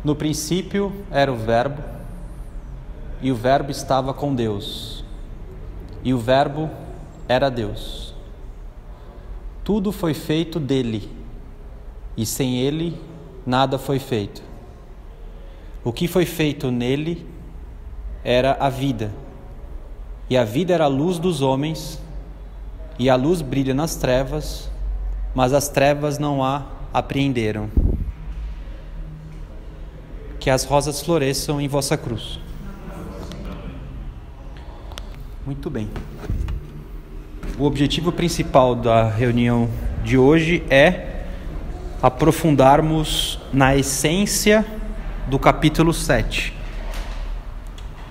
No princípio era o Verbo, e o Verbo estava com Deus, e o Verbo era Deus. Tudo foi feito dele, e sem ele nada foi feito. O que foi feito nele era a vida, e a vida era a luz dos homens, e a luz brilha nas trevas, mas as trevas não a apreenderam. Que as rosas floresçam em vossa cruz. Muito bem. O objetivo principal da reunião de hoje é aprofundarmos na essência do capítulo 7,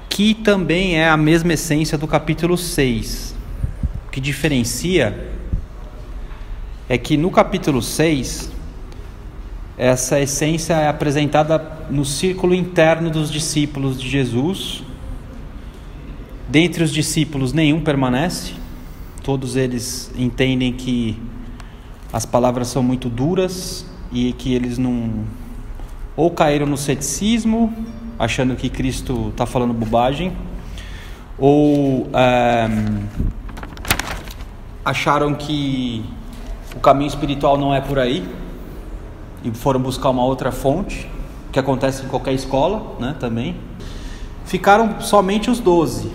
que também é a mesma essência do capítulo 6. O que diferencia é que no capítulo 6, essa essência é apresentada no círculo interno dos discípulos de Jesus. Dentre os discípulos, nenhum permanece. Todos eles entendem que as palavras são muito duras e que eles não... ou caíram no ceticismo, achando que Cristo está falando bobagem, ou acharam que o caminho espiritual não é por aí e foram buscar uma outra fonte, que acontece em qualquer escola, né, também. Ficaram somente os 12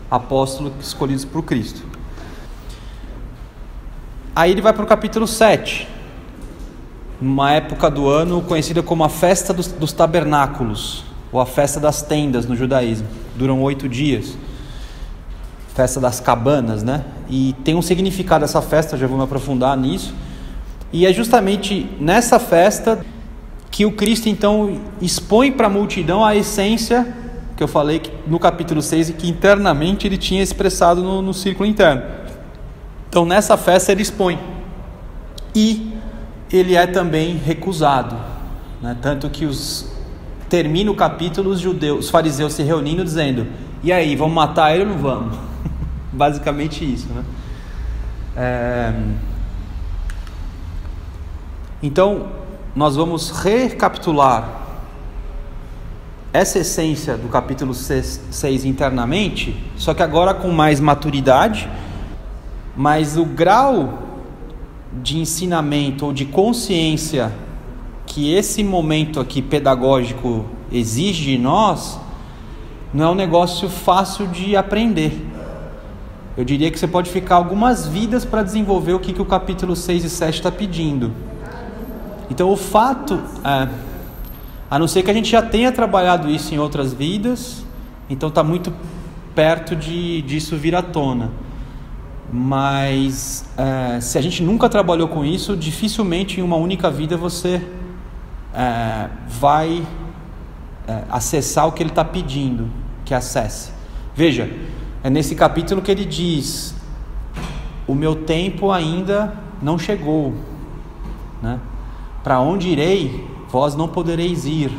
apóstolos escolhidos por Cristo. Aí ele vai para o capítulo 7, numa época do ano conhecida como a festa dos tabernáculos, ou a festa das tendas no judaísmo. Duram 8 dias. Festa das cabanas, né? E tem um significado essa festa, já vou me aprofundar nisso. E é justamente nessa festa que o Cristo então expõe para a multidão a essência que eu falei no capítulo 6 e que internamente ele tinha expressado no círculo interno. Então nessa festa ele expõe. E ele é também recusado, né? Tanto que termina o capítulo os fariseus se reunindo dizendo: e aí, vamos matar ele ou não vamos? Basicamente isso, né? Então, nós vamos recapitular essa essência do capítulo 6 internamente, só que agora com mais maturidade, mas o grau de ensinamento ou de consciência que esse momento aqui pedagógico exige de nós, não é um negócio fácil de aprender. Eu diria que você pode ficar algumas vidas para desenvolver o que o capítulo 6 e 7 está pedindo. Então o fato, a não ser que a gente já tenha trabalhado isso em outras vidas, então está muito perto disso vir à tona. Mas se a gente nunca trabalhou com isso, dificilmente em uma única vida você vai acessar o que ele está pedindo que acesse. Veja, é nesse capítulo que ele diz: o meu tempo ainda não chegou, né? Para onde irei, vós não podereis ir.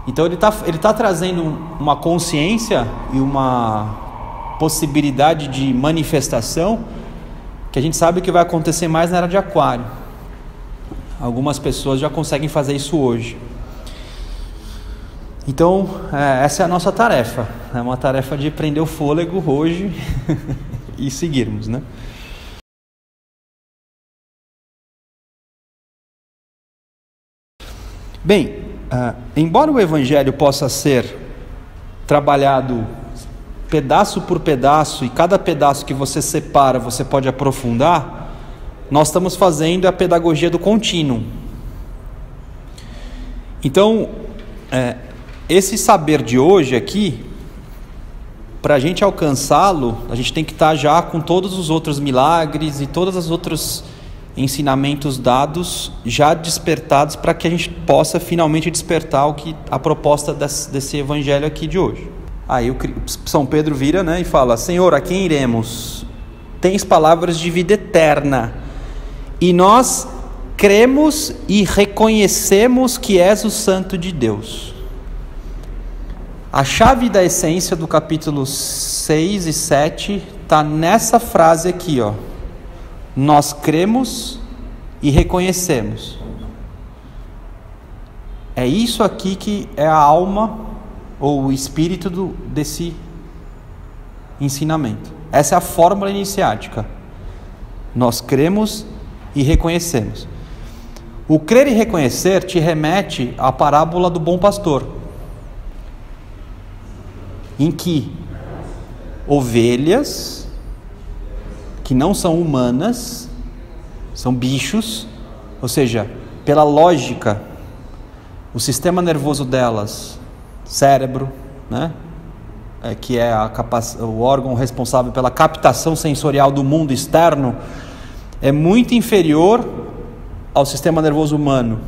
Então ele tá trazendo uma consciência e uma possibilidade de manifestação que a gente sabe que vai acontecer mais na era de Aquário. Algumas pessoas já conseguem fazer isso hoje. Então essa é a nossa tarefa. É uma tarefa de prender o fôlego hoje e seguirmos, né? Bem, embora o Evangelho possa ser trabalhado pedaço por pedaço, e cada pedaço que você separa você pode aprofundar, nós estamos fazendo a pedagogia do contínuo. Então, esse saber de hoje aqui, para a gente alcançá-lo, a gente tem que estar já com todos os outros milagres e todos os outros ensinamentos dados já despertados, para que a gente possa finalmente despertar a proposta desse evangelho aqui de hoje. Aí São Pedro vira, né, e fala: Senhor, a quem iremos? Tens palavras de vida eterna, e nós cremos e reconhecemos que és o Santo de Deus. A chave da essência do capítulo 6 e 7 está nessa frase aqui, ó. Nós cremos e reconhecemos. É isso aqui que é a alma ou o espírito desse ensinamento. Essa é a fórmula iniciática. Nós cremos e reconhecemos. O crer e reconhecer te remete à parábola do bom pastor, em que ovelhas que não são humanas, são bichos, ou seja, pela lógica, o sistema nervoso delas, cérebro, né, que é o órgão responsável pela captação sensorial do mundo externo, é muito inferior ao sistema nervoso humano.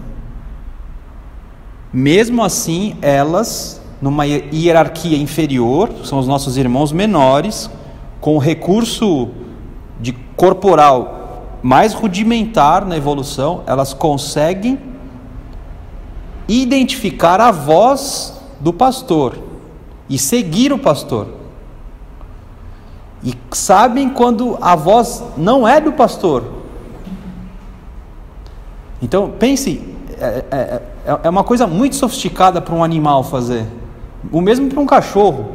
Mesmo assim, elas, numa hierarquia inferior, são os nossos irmãos menores, com recurso corporal mais rudimentar na evolução, elas conseguem identificar a voz do pastor e seguir o pastor, e sabem quando a voz não é do pastor. Então pense, é uma coisa muito sofisticada para um animal fazer, o mesmo para um cachorro.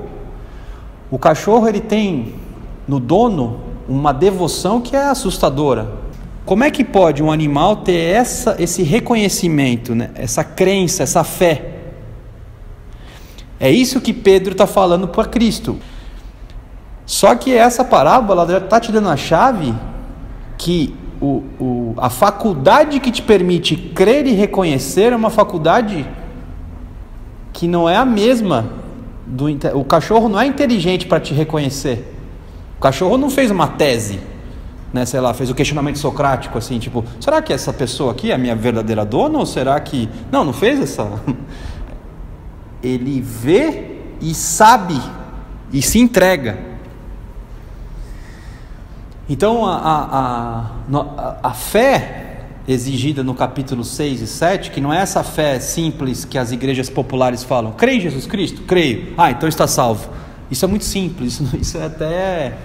O cachorro, ele tem no dono uma devoção que é assustadora. Como é que pode um animal ter esse reconhecimento, né? Essa crença, essa fé? É isso que Pedro está falando para Cristo. Só que essa parábola já está te dando a chave que a faculdade que te permite crer e reconhecer é uma faculdade que não é a mesma. O cachorro não é inteligente para te reconhecer. O cachorro não fez uma tese, né, sei lá, fez o questionamento socrático, assim, tipo, será que essa pessoa aqui é a minha verdadeira dona, ou será que... Não fez essa... Ele vê e sabe, e se entrega. Então, a fé exigida no capítulo 6 e 7, que não é essa fé simples que as igrejas populares falam, crê em Jesus Cristo? Creio. Então está salvo. Isso é muito simples, isso é até,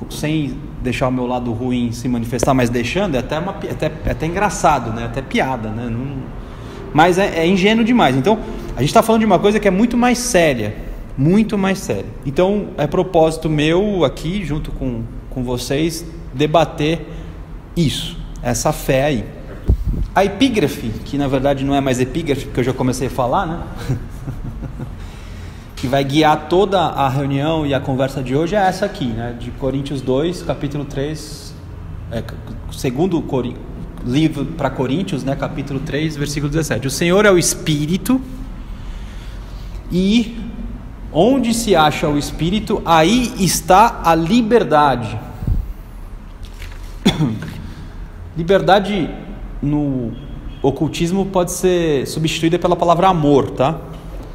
sem deixar o meu lado ruim se manifestar, mas deixando, é até engraçado, né? Até piada, né? Mas é ingênuo demais. Então, a gente está falando de uma coisa que é muito mais séria, muito mais séria. Então, é propósito meu aqui, junto com vocês, debater isso, essa fé aí. A epígrafe, que na verdade não é mais epígrafe, porque eu já comecei a falar, né? Que vai guiar toda a reunião e a conversa de hoje, é essa aqui, né? De Coríntios 2, capítulo 3, segundo livro para Coríntios, né? Capítulo 3, versículo 17. O Senhor é o Espírito, e onde se acha o Espírito, aí está a liberdade. Liberdade no ocultismo pode ser substituída pela palavra amor, tá?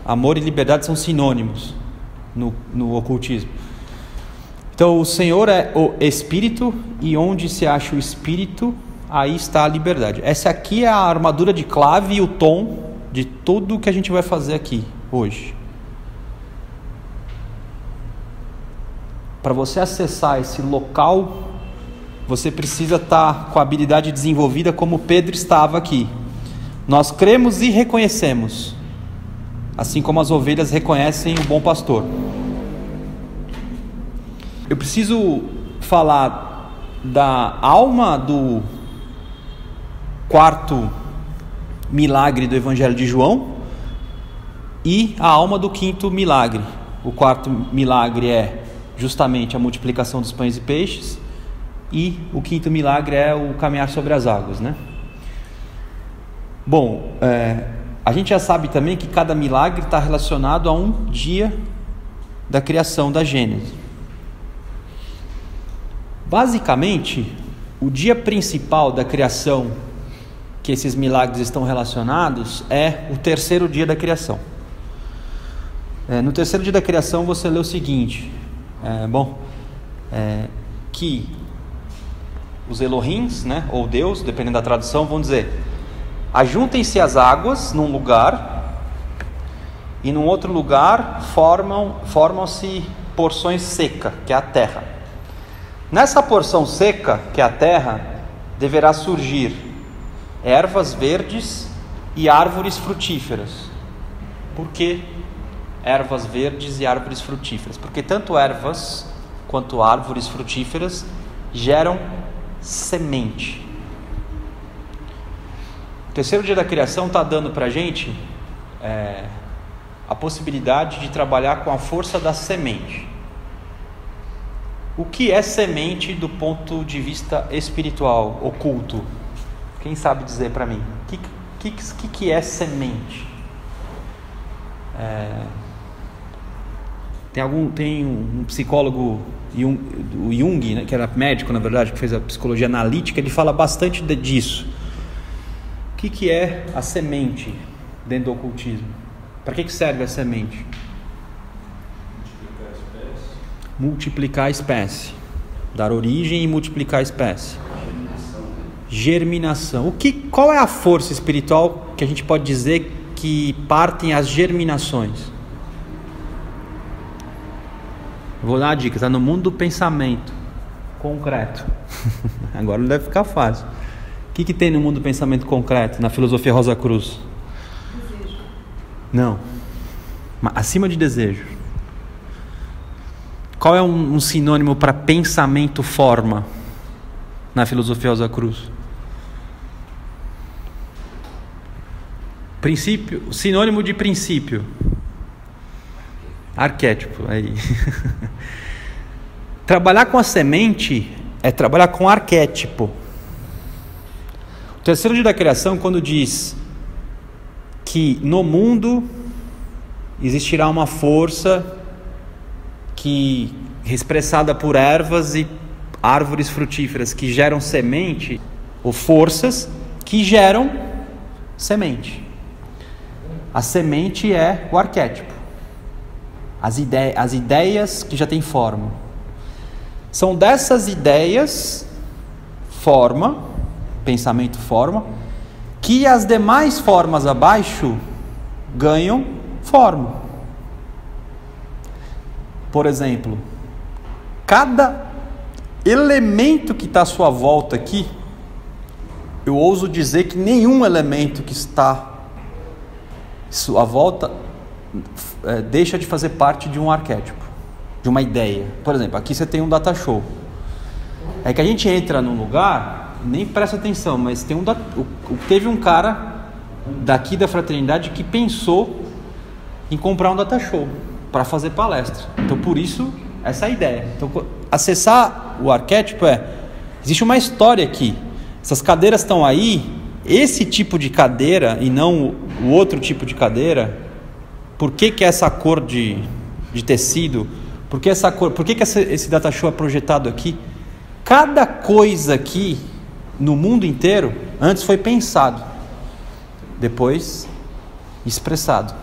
Amor e liberdade são sinônimos no ocultismo. Então, o Senhor é o Espírito, e onde se acha o Espírito, aí está a liberdade. Essa aqui é a armadura de clave e o tom de tudo que a gente vai fazer aqui hoje. Para você acessar esse local, você precisa estar com a habilidade desenvolvida como Pedro estava aqui. Nós cremos e reconhecemos, assim como as ovelhas reconhecem o bom pastor. Eu preciso falar da alma do quarto milagre do Evangelho de João e a alma do quinto milagre. O quarto milagre é justamente a multiplicação dos pães e peixes, e o quinto milagre é o caminhar sobre as águas, né? Bom, a gente já sabe também que cada milagre está relacionado a um dia da criação da Gênesis. Basicamente, o dia principal da criação que esses milagres estão relacionados é o terceiro dia da criação. No terceiro dia da criação você lê o seguinte, que os Elohims, né, ou Deus, dependendo da tradução, vão dizer: ajuntem-se as águas num lugar, e num outro lugar formam-se porções secas, que é a terra. Nessa porção seca, que é a terra, deverá surgir ervas verdes e árvores frutíferas. Por que ervas verdes e árvores frutíferas? Porque tanto ervas quanto árvores frutíferas geram semente. O terceiro dia da criação está dando para a gente a possibilidade de trabalhar com a força da semente. O que é semente do ponto de vista espiritual, oculto? Quem sabe dizer para mim? O que é semente? Tem um psicólogo, o Jung, né, que era médico na verdade, que fez a psicologia analítica, ele fala bastante disso. O que é a semente dentro do ocultismo? Para que serve a semente? Multiplicar a espécie. Dar origem e multiplicar a espécie. Germinação. Qual é a força espiritual que a gente pode dizer que partem as germinações? Vou dar uma dica, está no mundo do pensamento concreto. Agora não deve ficar fácil. O que tem no mundo do pensamento concreto, na filosofia Rosa Cruz? Desejo. Não. Acima de desejo. Qual é um sinônimo para pensamento forma na filosofia Rosa Cruz? Princípio, sinônimo de princípio. Arquétipo. Aí. Trabalhar com a semente é trabalhar com arquétipo. O terceiro dia da criação, quando diz que no mundo existirá uma força que expressada por ervas e árvores frutíferas que geram semente, ou forças que geram semente. A semente é o arquétipo. As ideias que já têm forma. São dessas ideias, pensamento forma, que as demais formas abaixo ganham forma. Por exemplo, cada elemento que está à sua volta aqui, eu ouso dizer que nenhum elemento que está à sua volta deixa de fazer parte de um arquétipo, de uma ideia. Por exemplo, aqui você tem um data show. É que a gente entra num lugar, nem presta atenção, mas teve um cara daqui da fraternidade que pensou em comprar um data show para fazer palestra. Então, por isso, essa é a ideia. Então, acessar o arquétipo existe uma história aqui. Essas cadeiras estão aí, esse tipo de cadeira e não o outro tipo de cadeira. Por que essa cor de tecido? Por que essa cor? Por que esse data show é projetado aqui? Cada coisa aqui no mundo inteiro antes foi pensado, depois expressado.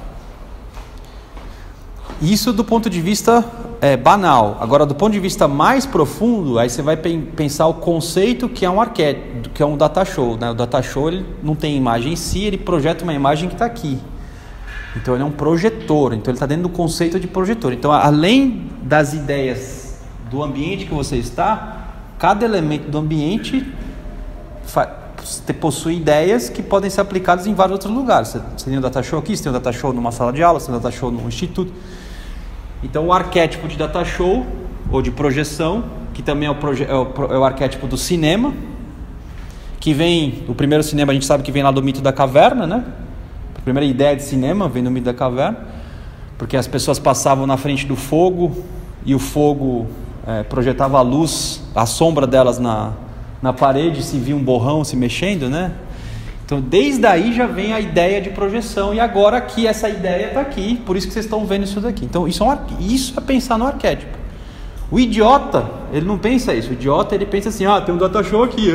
Isso do ponto de vista banal. Agora, do ponto de vista mais profundo, aí você vai pensar o conceito que é um arquétipo, que é um data show, né? O data show, ele não tem imagem em si, ele projeta uma imagem que está aqui. Então ele é um projetor, então ele está dentro do conceito de projetor. Então, além das ideias do ambiente que você está, cada elemento do ambiente possui ideias que podem ser aplicadas em vários outros lugares. Você tem um data show aqui, você tem um data show numa sala de aula, você tem um data show num instituto. Então o arquétipo de data show, ou de projeção, que também é o arquétipo do cinema, que vem, o primeiro cinema a gente sabe que vem lá do mito da caverna, né? A primeira ideia de cinema vem do mito da caverna, porque as pessoas passavam na frente do fogo, e o fogo projetava a luz, a sombra delas na parede, se via um borrão se mexendo, né? Então desde aí já vem a ideia de projeção, e agora aqui essa ideia está aqui, por isso que vocês estão vendo isso daqui. Então isso é pensar no arquétipo. O idiota, ele não pensa isso. O idiota, ele pensa assim: tem um data show aqui,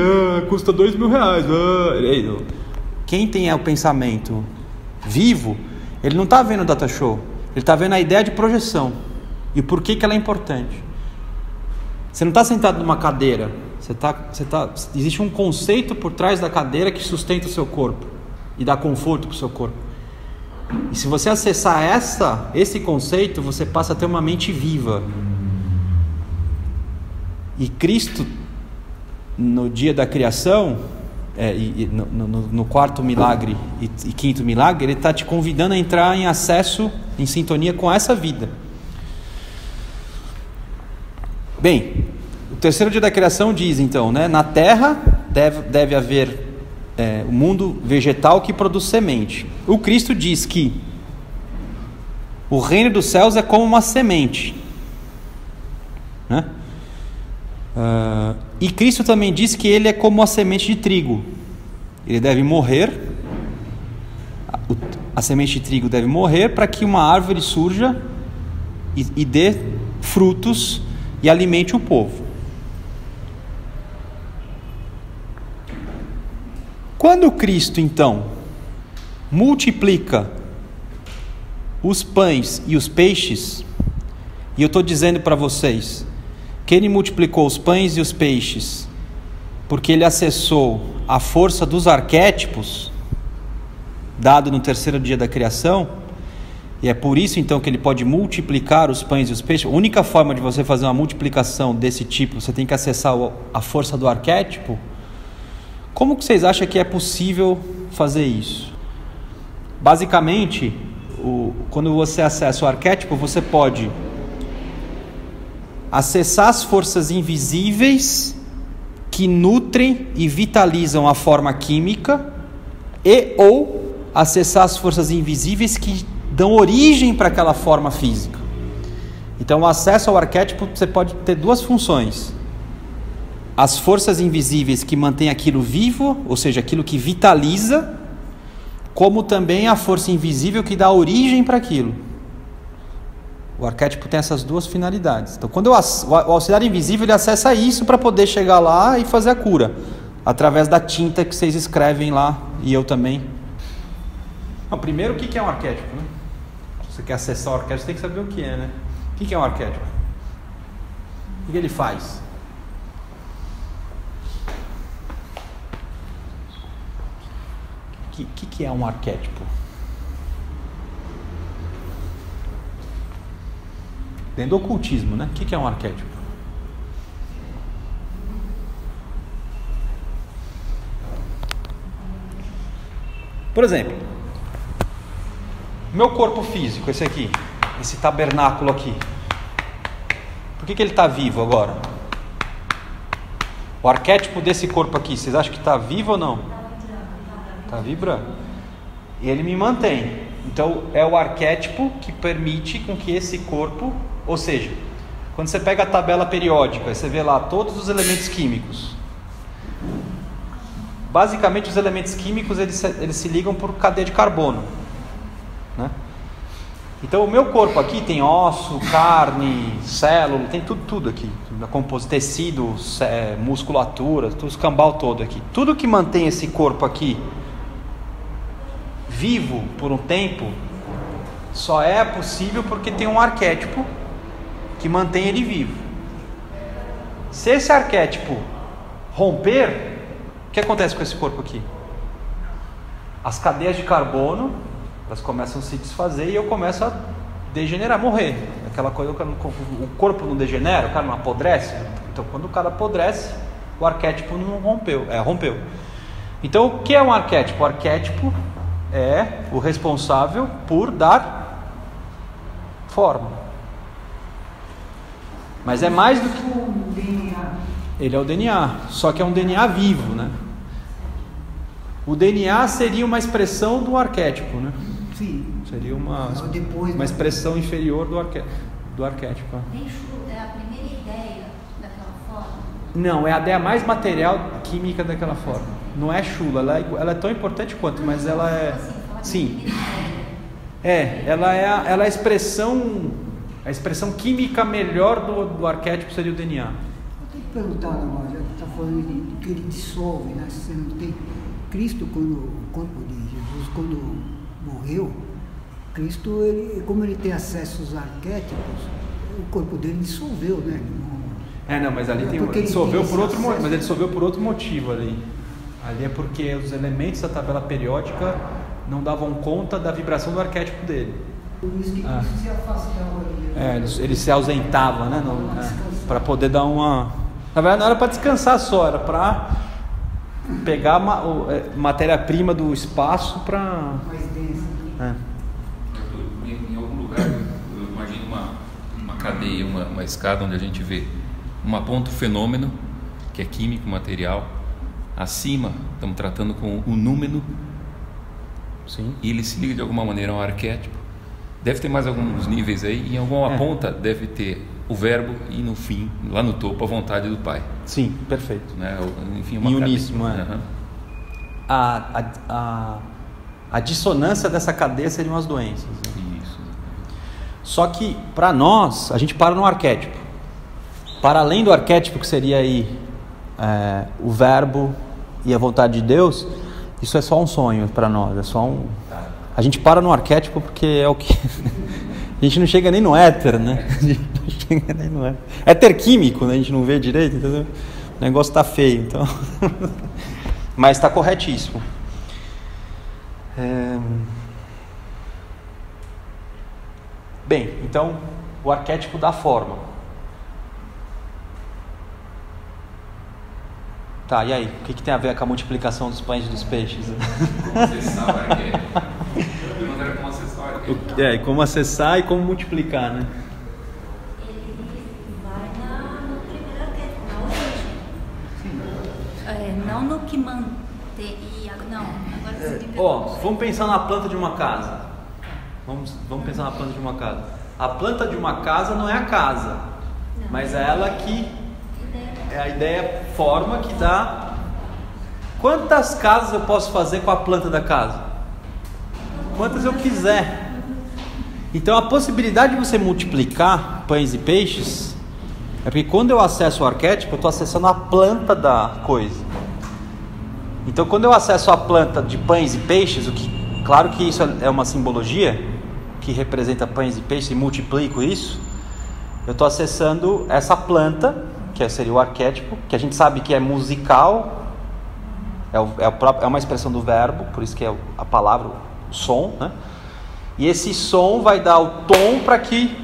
custa R$2.000. Quem tem o pensamento vivo, ele não está vendo o data show, ele está vendo a ideia de projeção e por que ela é importante. Você não está sentado numa cadeira, existe um conceito por trás da cadeira que sustenta o seu corpo e dá conforto para o seu corpo. E se você acessar esse conceito, você passa a ter uma mente viva. E Cristo, no dia da criação, no quarto milagre e quinto milagre, ele está te convidando a entrar em acesso, em sintonia com essa vida. Bem, o terceiro dia da criação diz então, né, na terra deve haver o mundo vegetal que produz semente. O Cristo diz que o reino dos céus é como uma semente, né? E Cristo também diz que ele é como a semente de trigo. Ele deve morrer, a semente de trigo deve morrer para que uma árvore surja e dê frutos e alimente o povo. Quando Cristo então multiplica os pães e os peixes, e eu estou dizendo para vocês que ele multiplicou os pães e os peixes porque ele acessou a força dos arquétipos dado no terceiro dia da criação, e é por isso então que ele pode multiplicar os pães e os peixes. A única forma de você fazer uma multiplicação desse tipo, você tem que acessar a força do arquétipo. Como que vocês acham que é possível fazer isso? Basicamente, quando você acessa o arquétipo, você pode acessar as forças invisíveis que nutrem e vitalizam a forma química, e ou acessar as forças invisíveis que dão origem para aquela forma física. Então, o acesso ao arquétipo, você pode ter duas funções: as forças invisíveis que mantêm aquilo vivo, ou seja, aquilo que vitaliza, como também a força invisível que dá origem para aquilo. O arquétipo tem essas duas finalidades. Então, quando o auxiliar invisível, ele acessa isso para poder chegar lá e fazer a cura, através da tinta que vocês escrevem lá, e eu também. Bom, primeiro, o que é um arquétipo, né? Se você quer acessar o arquétipo, você tem que saber o que é, né? O que é um arquétipo? O que ele faz? O que é um arquétipo? Dentro do ocultismo, né? O que é um arquétipo? Por exemplo, meu corpo físico, esse aqui, esse tabernáculo aqui, por que ele está vivo agora? O arquétipo desse corpo aqui, vocês acham que está vivo ou não? Está vibrando. E ele me mantém. Então é o arquétipo que permite com que esse corpo, ou seja, quando você pega a tabela periódica, você vê lá todos os elementos químicos. Basicamente os elementos químicos eles se ligam por cadeia de carbono, né? Então o meu corpo aqui tem osso, carne, célula, tem tudo aqui, tecido, musculatura, tudo, o escambau todo aqui. Tudo que mantém esse corpo aqui vivo por um tempo só é possível porque tem um arquétipo que mantém ele vivo. Se esse arquétipo romper, o que acontece com esse corpo aqui? As cadeias de carbono, elas começam a se desfazer e eu começo a degenerar, morrer. Aquela coisa, o corpo não degenera, o cara não apodrece. Então quando o cara apodrece, o arquétipo não rompeu. Então o que é um arquétipo? O arquétipo é o responsável por dar forma. Mas é mais do que o DNA. Ele é o DNA, só que é um DNA vivo, né? O DNA seria uma expressão do arquétipo, né? Sim. Seria uma expressão inferior do arquétipo. É a primeira ideia daquela forma? Não, é a ideia mais material química daquela forma. Não é chula, ela é tão importante quanto, mas ela é... Sim. Ela é a expressão química melhor do arquétipo seria o DNA. Eu tenho que perguntar agora, já que está falando que ele dissolve, né? Você não tem... Cristo, o corpo de Jesus, quando morreu, Cristo, como ele tem acesso aos arquétipos, o corpo dele dissolveu, né? Não, mas ali ele dissolveu por outro motivo, mas ele dissolveu por outro motivo ali. Ali é porque os elementos da tabela periódica não davam conta da vibração do arquétipo dele. Por isso que Cristo se afastava. Ele se ausentava, né? Para poder dar uma... Na verdade não era para descansar só, era para pegar matéria-prima do espaço para... Mais densa. Em algum lugar, eu imagino uma cadeia, uma escada onde a gente vê uma ponta o fenômeno, que é químico, material. Acima, estamos tratando com o númeno. Sim. E ele se liga de alguma maneira a um arquétipo. Deve ter mais alguns níveis aí. E em alguma ponta deve ter o verbo e no fim, lá no topo, a vontade do Pai. Sim, perfeito. Né? Enfim, uma Em uníssono, Uhum. A dissonância dessa cadeia seriam as doenças. Né? Isso. Só que, para nós, a gente para no arquétipo. Para além do arquétipo, que seria aí o verbo e a vontade de Deus, isso é só um sonho para nós. É só um... A gente para no arquétipo porque é o que... A gente não chega nem no éter, né? A gente não chega nem no éter. Éter químico, né? A gente não vê direito, entendeu? O negócio está feio, então... Mas está corretíssimo. Bem, então, o arquétipo dá forma. Tá, e aí? O que tem a ver com a multiplicação dos pães e dos peixes? Como acessar o arquétipo? A pergunta era como acessar o arquétipo. Como acessar e como multiplicar, né? Ele vai no primeiro arquétipo, na origem. Não no que mantém. Não, agora você entendeu. Vamos pensar na planta de uma casa. Vamos pensar na planta de uma casa. A planta de uma casa não é a casa, mas é ela que é a ideia forma que dá. Quantas casas eu posso fazer com a planta da casa? Quantas eu quiser. Então a possibilidade de você multiplicar pães e peixes é porque quando eu acesso o arquétipo, eu estou acessando a planta da coisa. Então quando eu acesso a planta de pães e peixes, claro que isso é uma simbologia que representa pães e peixes, e multiplico isso, eu estou acessando essa planta, que seria o arquétipo, que a gente sabe que é musical, é uma expressão do verbo, por isso que é a palavra, o som, né? E esse som vai dar o tom para que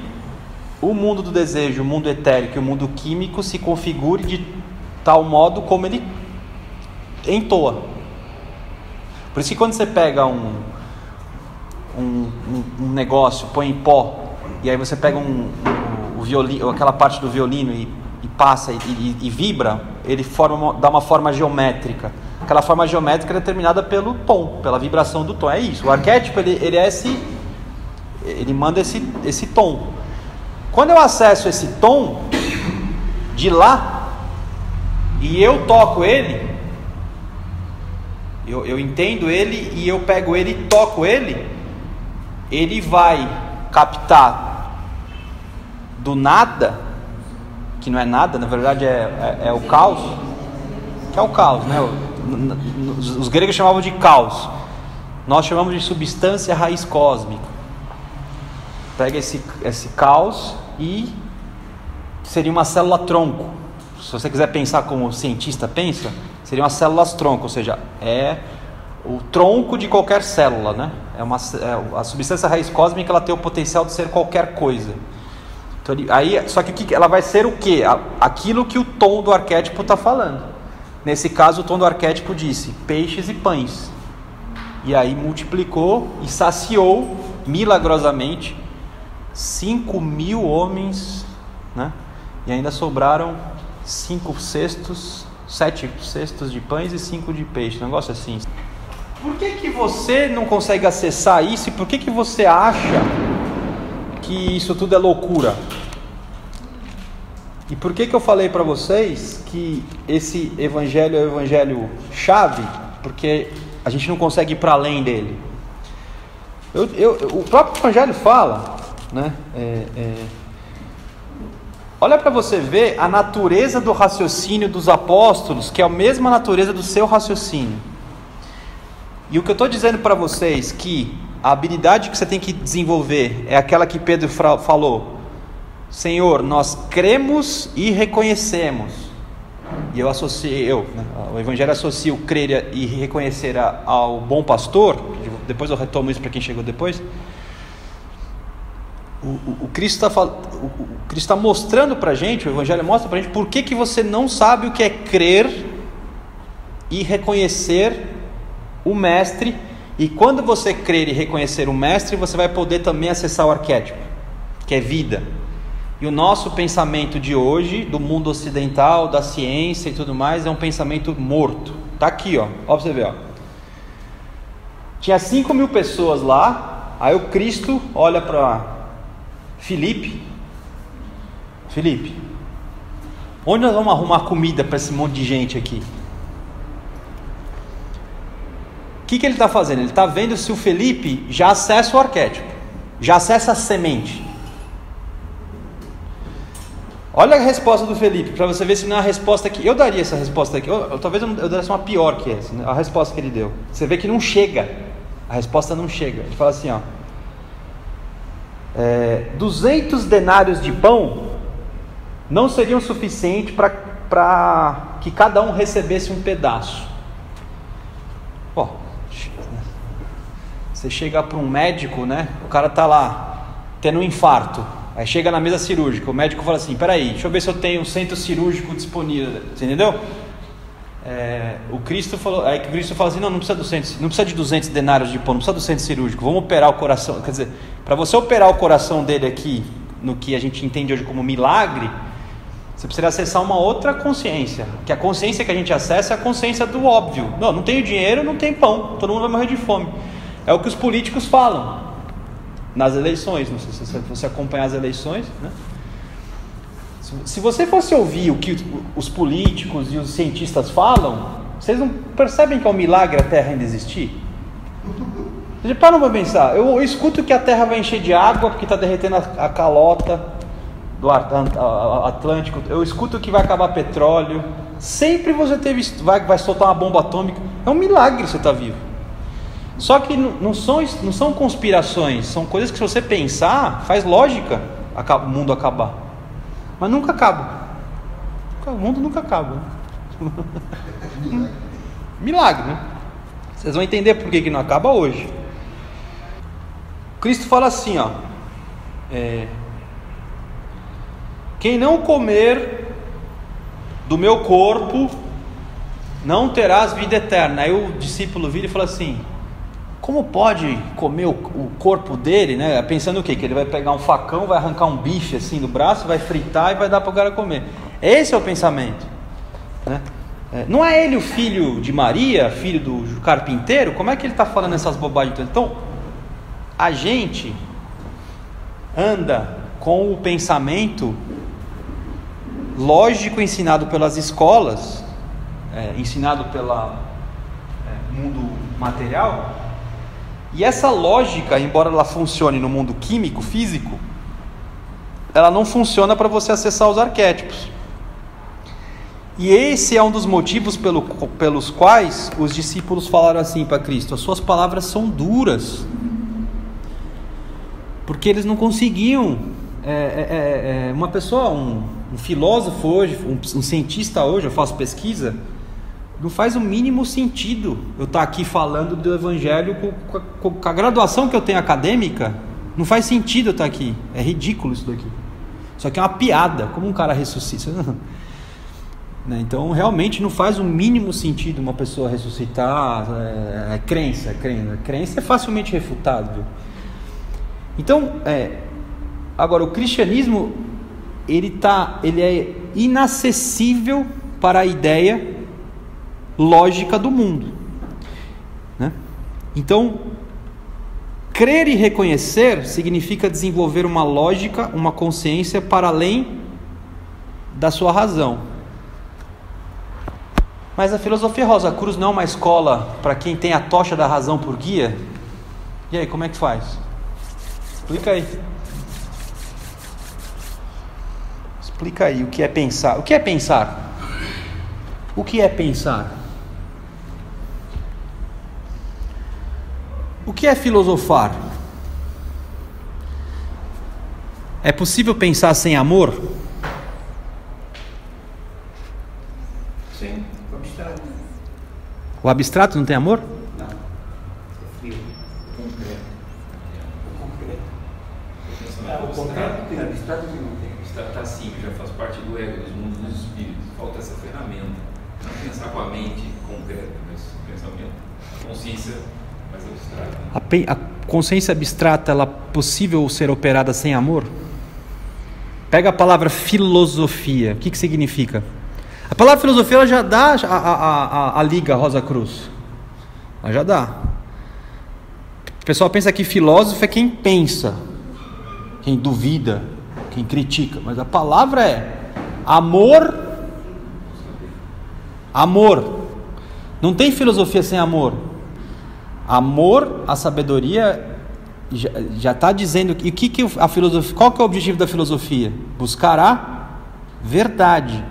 o mundo do desejo, o mundo etérico e o mundo químico se configure de tal modo como ele entoa. Por isso que quando você pega um negócio, põe em pó, e aí você pega o violino, aquela parte do violino e passa e vibra, ele dá uma forma geométrica. Aquela forma geométrica é determinada pelo tom, pela vibração do tom. É isso. O arquétipo ele manda esse tom. Quando eu acesso esse tom de lá e eu toco ele, eu entendo ele e eu pego ele e toco ele vai captar do nada, que não é nada, na verdade é o caos, que é o caos, né? Os gregos chamavam de caos, nós chamamos de substância raiz cósmica. Pega esse caos e seria uma célula tronco. Se você quiser pensar como o cientista pensa, seriam as células tronco, ou seja, é o tronco de qualquer célula, né? A substância raiz cósmica, ela tem o potencial de ser qualquer coisa. Então, só que ela vai ser o quê? Aquilo que o tom do arquétipo está falando. Nesse caso, o tom do arquétipo disse peixes e pães. E aí multiplicou e saciou milagrosamente 5.000 homens, né? E ainda sobraram 7 cestos de pães e 5 de peixe. Um negócio assim. Por que você não consegue acessar isso e por que você acha que isso tudo é loucura? E por que eu falei para vocês que esse evangelho é o evangelho chave? Porque a gente não consegue ir para além dele. O próprio evangelho fala, né? Olha para você ver a natureza do raciocínio dos apóstolos, que é a mesma natureza do seu raciocínio. E o que eu estou dizendo para vocês, que a habilidade que você tem que desenvolver é aquela que Pedro falou: Senhor, nós cremos e reconhecemos. E o Evangelho associa o crer e reconhecer ao bom pastor. Depois eu retomo isso para quem chegou depois. O Cristo está mostrando para a gente, o Evangelho mostra para a gente por que você não sabe o que é crer e reconhecer o mestre. E quando você crer e reconhecer o mestre, você vai poder também acessar o arquétipo, que é vida. E o nosso pensamento de hoje, do mundo ocidental, da ciência e tudo mais, é um pensamento morto. Tá aqui, ó pra você ver, ó. Tinha 5.000 pessoas lá. Aí o Cristo olha para Filipe, onde nós vamos arrumar comida para esse monte de gente aqui? O que ele está fazendo? Ele está vendo se o Felipe já acessa o arquétipo, já acessa a semente. Olha a resposta do Felipe, para você ver se não é a resposta que eu daria. Essa resposta aqui, talvez eu desse uma pior que essa, a resposta que ele deu. Você vê que não chega, a resposta não chega. Ele fala assim, ó: 200 denários de pão não seriam suficientes para que cada um recebesse um pedaço. Pô, você chega para um médico, né? O cara tá lá tendo um infarto. Aí chega na mesa cirúrgica, o médico fala assim: peraí, deixa eu ver se eu tenho um centro cirúrgico disponível. Você entendeu? O Cristo falou, aí o Cristo fala assim: não precisa de 200 denários de pão, não precisa do centro cirúrgico, vamos operar o coração. Quer dizer, para você operar o coração dele aqui, no que a gente entende hoje como milagre, você precisa acessar uma outra consciência, que a consciência que a gente acessa é a consciência do óbvio. Não tenho dinheiro, não tem pão, todo mundo vai morrer de fome. É o que os políticos falam nas eleições. Não sei se você acompanhar as eleições, né? Se você fosse ouvir o que os políticos e os cientistas falam, vocês não percebem que é um milagre a Terra ainda existir? Você para para pensar. Eu escuto que a Terra vai encher de água porque está derretendo a calota do Atlântico. Eu escuto que vai acabar petróleo. Sempre você vai soltar uma bomba atômica. É um milagre você estar vivo. Só que não são conspirações, são coisas que, se você pensar, faz lógica o mundo acabar. Mas nunca acaba. O mundo nunca acaba. Milagre, né? Vocês vão entender por que não acaba hoje. Cristo fala assim, ó: quem não comer do meu corpo não terás vida eterna. Aí o discípulo vira e fala assim: como pode comer o corpo dele, né? Pensando o quê? Que ele vai pegar um facão, vai arrancar um bife assim do braço, vai fritar e vai dar para o cara comer. Esse é o pensamento, né? Não é ele o filho de Maria, filho do carpinteiro? Como é que ele está falando essas bobagens? Então, a gente anda com o pensamento lógico ensinado pelas escolas, ensinado pelo mundo material. E essa lógica, embora ela funcione no mundo químico, físico, ela não funciona para você acessar os arquétipos. E esse é um dos motivos pelos quais os discípulos falaram assim para Cristo: as suas palavras são duras. Porque eles não conseguiam. Uma pessoa, um filósofo hoje, um cientista hoje, eu faço pesquisa, não faz o mínimo sentido eu estar aqui falando do evangelho com a graduação que eu tenho acadêmica. Não faz sentido eu estar aqui. É ridículo isso daqui. Isso aqui é uma piada. Como um cara ressuscita? Então realmente não faz o mínimo sentido uma pessoa ressuscitar. Crença é facilmente refutável. Então, agora o cristianismo ele é inacessível para a ideia lógica do mundo, né? Então, crer e reconhecer significa desenvolver uma lógica, uma consciência para além da sua razão. Mas a filosofia Rosa Cruz não é uma escola para quem tem a tocha da razão por guia? E aí, como é que faz? Explica aí. Explica aí o que é pensar. O que é pensar? O que é pensar? O que é filosofar? É possível pensar sem amor? Sim, o abstrato. O abstrato não tem amor? Não. É frio. O concreto tem, o abstrato que não tem. O abstrato está acima, já faz parte do ego, dos mundos dos espíritos. Falta essa ferramenta. Não pensar com a mente concreta. consciência mais abstrata. A consciência abstrata, ela é possível ser operada sem amor? Pega a palavra filosofia. O que significa? A palavra filosofia, ela já dá a liga Rosa Cruz. Ela já dá. O pessoal pensa que filósofo é quem pensa, quem duvida, quem critica. Mas a palavra é amor. Amor. Não tem filosofia sem amor. Amor, a sabedoria, já está dizendo. E a filosofia? Qual que é o objetivo da filosofia? Buscar a verdade.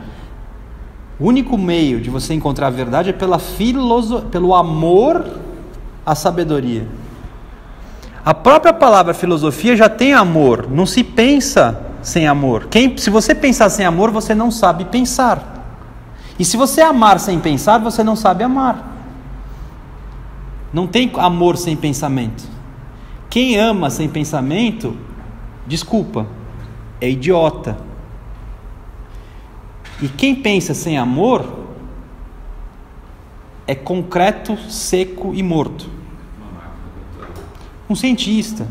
O único meio de você encontrar a verdade é pelo amor à sabedoria. A própria palavra filosofia já tem amor. Não se pensa sem amor. Se você pensar sem amor, você não sabe pensar. E se você amar sem pensar, você não sabe amar. Não tem amor sem pensamento. Quem ama sem pensamento, desculpa, é idiota. E quem pensa sem amor é concreto, seco e morto. Um cientista.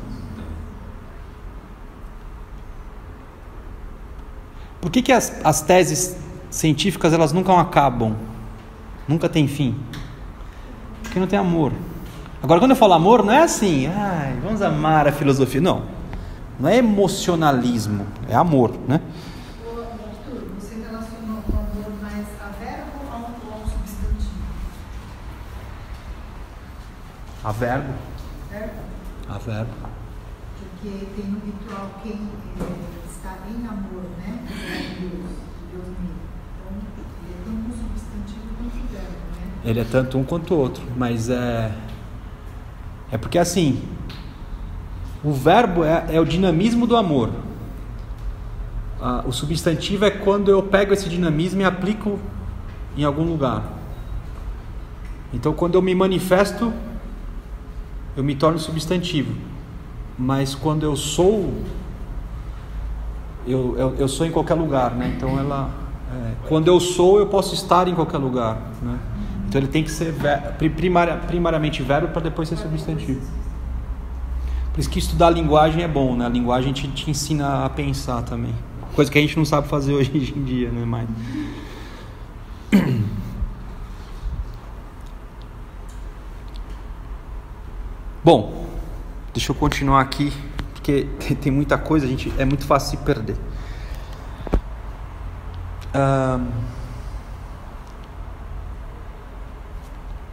Por que as teses científicas, elas nunca acabam? Nunca tem fim? Porque não tem amor. Agora, quando eu falo amor, não é assim, vamos amar a filosofia. Não. Não é emocionalismo, é amor, né? Arthur, você relacionou com amor mais a verbo ou a um substantivo? A verbo. Verbo? A verbo. Porque tem no ritual quem está em amor, né? Deus mesmo. Então, ele é tanto um substantivo quanto o verbo, né? Ele é tanto um quanto o outro, mas é porque assim, o verbo é o dinamismo do amor. O substantivo é quando eu pego esse dinamismo e aplico em algum lugar. Então, quando eu me manifesto, eu me torno substantivo. Mas quando eu sou, eu sou em qualquer lugar, né? Então quando eu sou, eu posso estar em qualquer lugar, né? Então ele tem que ser primariamente verbo para depois ser substantivo. Por isso que estudar a linguagem é bom, né? A linguagem te ensina a pensar também. Coisa que a gente não sabe fazer hoje em dia, né? Mas... Bom, deixa eu continuar aqui, porque tem muita coisa, é muito fácil se perder.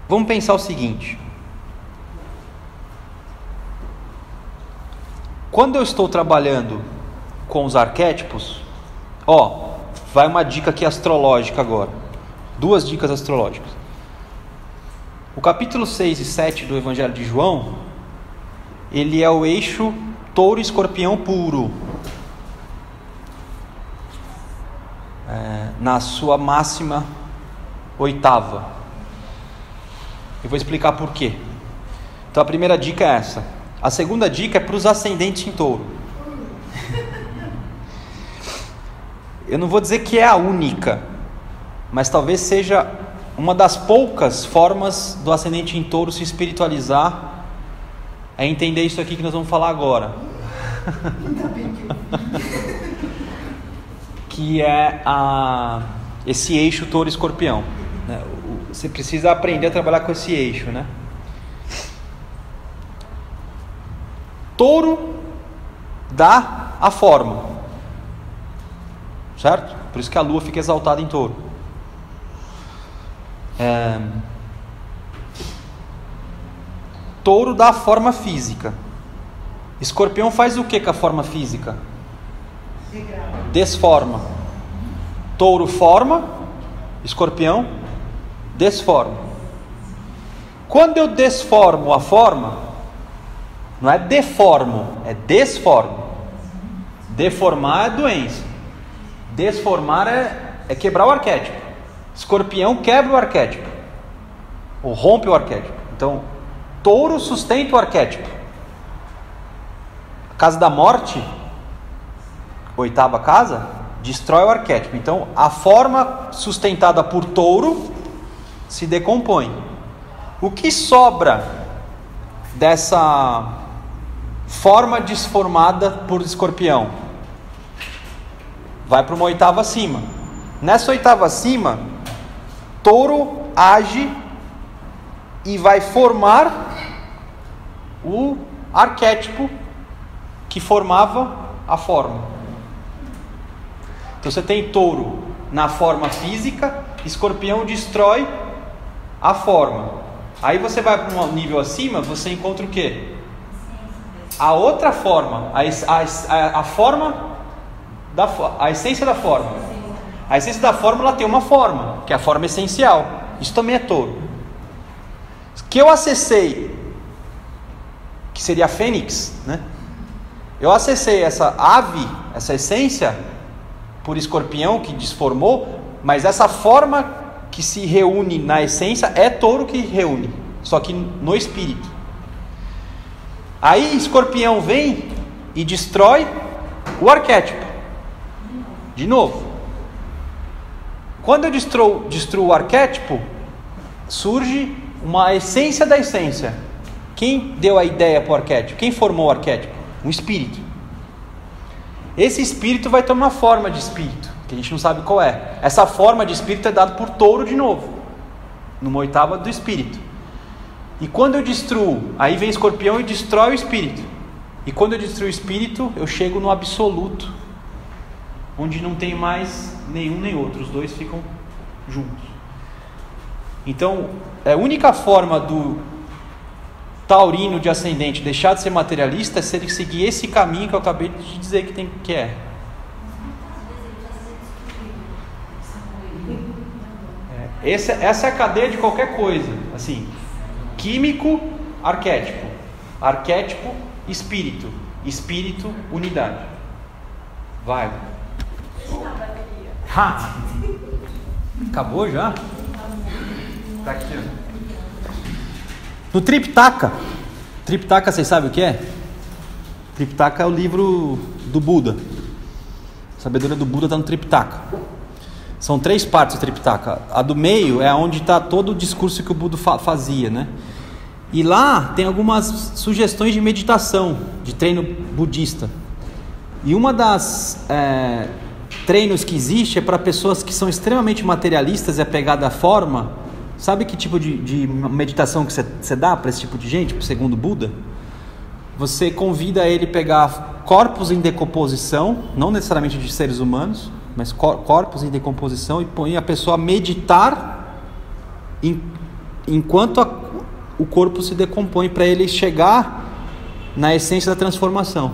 Vamos pensar o seguinte. Quando eu estou trabalhando com os arquétipos, vai uma dica aqui astrológica agora. 2 dicas astrológicas. O capítulo 6 e 7 do Evangelho de João, ele é o eixo touro e escorpião puro. Na sua máxima 8ª. Eu vou explicar por quê. Então a primeira dica é essa. A segunda dica é para os ascendentes em touro. Eu não vou dizer que é a única, mas talvez seja uma das poucas formas do ascendente em touro se espiritualizar, é entender isso aqui que nós vamos falar agora. Que é esse eixo touro-escorpião, né? Você precisa aprender a trabalhar com esse eixo, né? Touro dá a forma, certo? Por isso que a lua fica exaltada em touro. Touro dá a forma física. Escorpião faz o que com a forma física? Desforma. Touro forma, escorpião desforma. Quando eu desformo a forma, não é deformo, é desformo. Deformar é doença. Desformar é quebrar o arquétipo. Escorpião quebra o arquétipo, ou rompe o arquétipo. Então, touro sustenta o arquétipo. A casa da morte, 8ª casa, destrói o arquétipo. Então, a forma sustentada por touro se decompõe. O que sobra dessa forma desformada por escorpião? Vai para uma oitava acima. Nessa oitava acima, touro age e vai formar o arquétipo que formava a forma. Então você tem touro na forma física, escorpião destrói a forma. Aí você vai para um nível acima, você encontra o quê? A outra forma, a forma a essência da forma. A essência da forma, ela tem uma forma, que é a forma essencial. Isso também é touro. Que eu acessei, que seria a fênix, né? Eu acessei essa ave, essa essência, por escorpião que desformou, mas essa forma que se reúne na essência é touro que reúne, só que no espírito. Aí escorpião vem e destrói o arquétipo. De novo. Quando eu destruo o arquétipo, surge uma essência da essência. Quem deu a ideia para o arquétipo? Quem formou o arquétipo? Um espírito. Esse espírito vai tomar forma de espírito, que a gente não sabe qual é. Essa forma de espírito é dada por touro de novo, numa oitava do espírito. E quando eu destruo, aí vem escorpião e destrói o espírito. E quando eu destruo o espírito, eu chego no absoluto, onde não tem mais nenhum nem outro, os dois ficam juntos. Então, a única forma do taurino de ascendente deixar de ser materialista é se ele seguir esse caminho que eu acabei de dizer que é. Essa é a cadeia de qualquer coisa, assim, químico, arquétipo, arquétipo, espírito, espírito, unidade. Vai. Ha! Acabou já? Tá aqui, ó. No Triptaka, vocês sabem o que é? Triptaka é o livro do Buda. A sabedoria do Buda está no Triptaka. São 3 partes do Triptaka. A do meio é onde está todo o discurso que o Buda fazia, né? E lá tem algumas sugestões de meditação, de treino budista. E uma das treinos que existe é para pessoas que são extremamente materialistas e apegadas à forma. Sabe que tipo de meditação que você dá para esse tipo de gente, segundo o Buda? Você convida ele a pegar corpos em decomposição, não necessariamente de seres humanos, mas corpos em decomposição, e põe a pessoa a meditar enquanto o corpo se decompõe, para ele chegar na essência da transformação.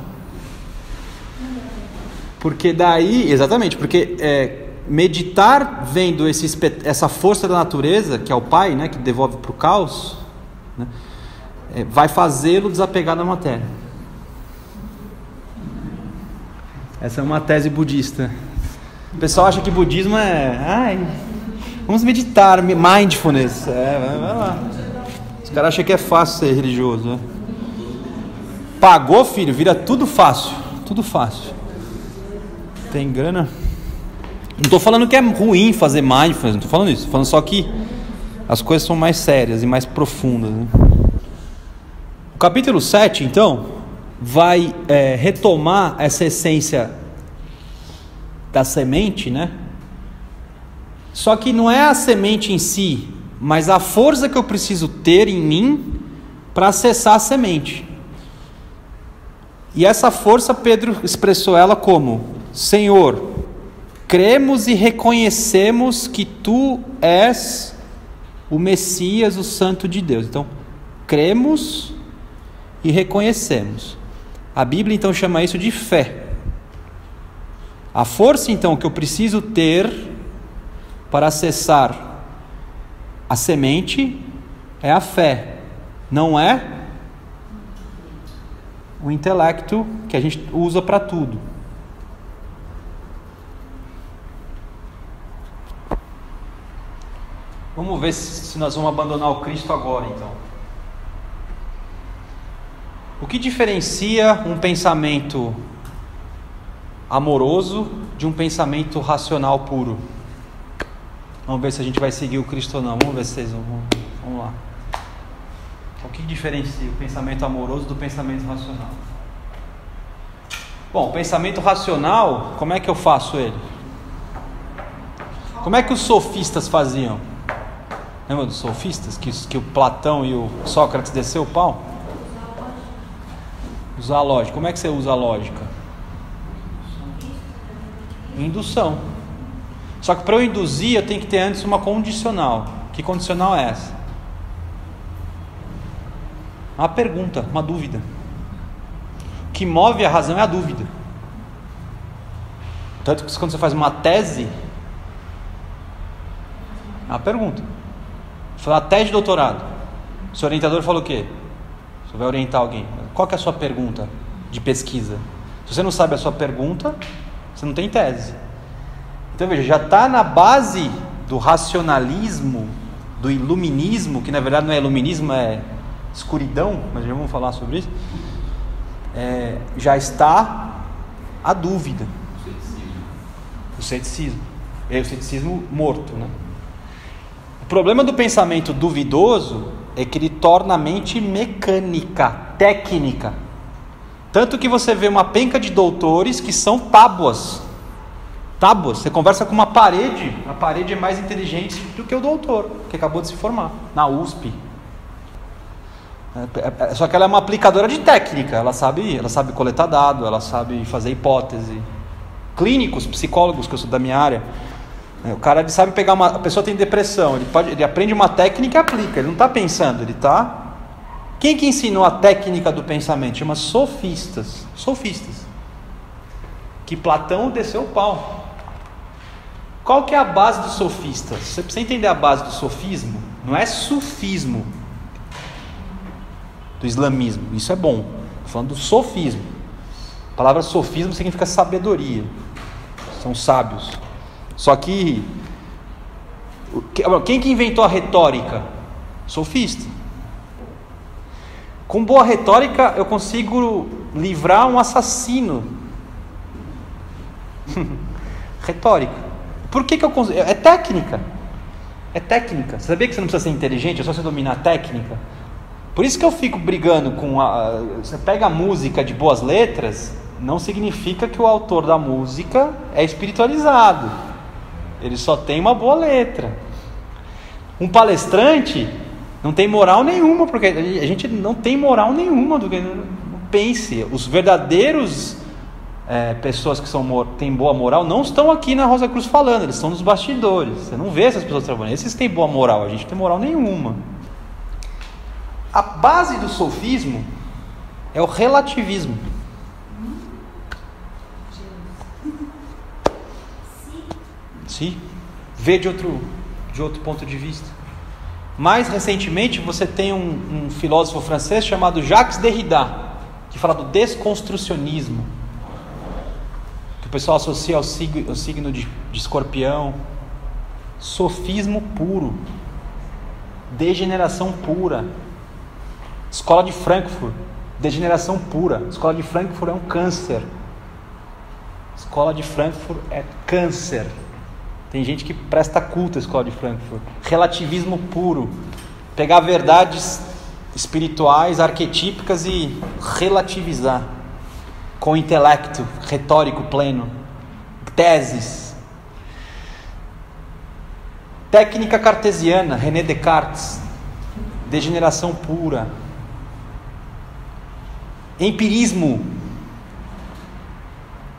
Porque daí, exatamente, porque meditar vendo essa força da natureza, que é o Pai, né, que devolve para o caos, né, vai fazê-lo desapegar da matéria. Essa é uma tese budista. O pessoal acha que budismo vamos meditar, mindfulness. Vai lá. Os caras acham que é fácil ser religioso, né? Pagou, filho, vira tudo fácil. Tudo fácil. Tem grana. Não estou falando que é ruim fazer mindfulness, não estou falando isso. Estou falando só que as coisas são mais sérias e mais profundas, né? O capítulo 7, então, vai retomar essa essência da semente, né? Só que não é a semente em si, mas a força que eu preciso ter em mim para acessar a semente. E essa força, Pedro expressou ela como: Senhor, cremos e reconhecemos que Tu és o Messias, o Santo de Deus. Então, cremos e reconhecemos. A Bíblia então chama isso de fé. A força então que eu preciso ter para acessar a semente é a fé, não é o intelecto que a gente usa para tudo. Vamos ver se nós vamos abandonar o Cristo agora, então. O que diferencia um pensamento amoroso de um pensamento racional puro? Vamos ver se a gente vai seguir o Cristo ou não. Vamos ver se vocês vão. Vamos lá. O que diferencia o pensamento amoroso do pensamento racional? Bom, o pensamento racional, como é que eu faço ele? Como é que os sofistas faziam? Lembra dos sofistas? Que o Platão e o Sócrates desceu o pau? Usar a lógica. Como é que você usa a lógica? Indução. Só que para eu induzir, eu tenho que ter antes uma condicional. Que condicional é essa? Uma pergunta, uma dúvida. O que move a razão é a dúvida. Tanto que quando você faz uma tese, é uma pergunta. Foi uma tese de doutorado. O seu orientador falou o quê? Você vai orientar alguém. Qual que é a sua pergunta de pesquisa? Se você não sabe a sua pergunta, você não tem tese. Então veja, já está na base do racionalismo, do iluminismo, que na verdade não é iluminismo, é escuridão, mas já vamos falar sobre isso. Já está a dúvida. O ceticismo. É o ceticismo morto, né? O problema do pensamento duvidoso é que ele torna a mente mecânica, técnica. Tanto que você vê uma penca de doutores que são tábuas. Tábuas, você conversa com uma parede, a parede é mais inteligente do que o doutor, que acabou de se formar, na USP. Só que ela é uma aplicadora de técnica, ela sabe coletar dado, ela sabe fazer hipótese. Clínicos, psicólogos, que eu sou da minha área, o cara ele sabe pegar a pessoa tem depressão, ele aprende uma técnica e aplica, ele não está pensando, ele está... Quem que ensinou a técnica do pensamento? Chama sofistas. Que Platão desceu o pau. Qual que é a base dos sofistas? Você precisa entender a base do sofismo. Não é sufismo do islamismo, isso é bom. Estou falando do sofismo. A palavra sofismo significa sabedoria. São sábios. Só que quem que inventou a retórica? Sofista. Com boa retórica eu consigo livrar um assassino. Retórica. Por que eu consigo? É técnica. É técnica. Você sabia que você não precisa ser inteligente, é só você dominar a técnica? Por isso que eu fico brigando com você pega a música de boas letras, não significa que o autor da música é espiritualizado. Ele só tem uma boa letra. Um palestrante não tem moral nenhuma, porque a gente não tem moral nenhuma do que não pense. Os verdadeiros pessoas que têm boa moral não estão aqui na Rosa Cruz falando, eles estão nos bastidores. Você não vê essas pessoas trabalhando. Esses têm boa moral, a gente não tem moral nenhuma. A base do sofismo é o relativismo. Sim. Vê de outro ponto de vista. Mais recentemente você tem um filósofo francês chamado Jacques Derrida, que fala do desconstrucionismo, que o pessoal associa ao signo de escorpião. Sofismo puro, degeneração pura. Escola de Frankfurt, degeneração pura. Escola de Frankfurt é um câncer. Escola de Frankfurt é câncer. Tem gente que presta culto à Escola de Frankfurt. Relativismo puro. Pegar verdades espirituais, arquetípicas e relativizar com intelecto retórico pleno. Teses. Técnica cartesiana, René Descartes. Degeneração pura. Empirismo.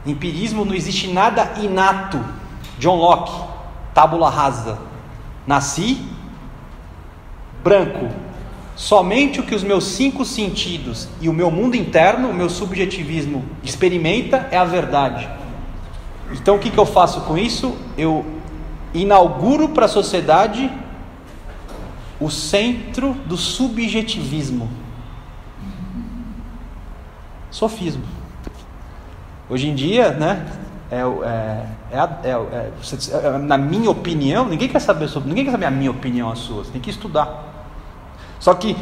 Empirismo, não existe nada inato. John Locke, tábula rasa. Nasci branco. Somente o que os meus 5 sentidos e o meu mundo interno, o meu subjetivismo experimenta é a verdade. Então o que eu faço com isso? Eu inauguro para a sociedade o centro do subjetivismo. Sofismo. Hoje em dia, né? Na minha opinião, ninguém quer saber a minha opinião, a sua. Você tem que estudar. Só que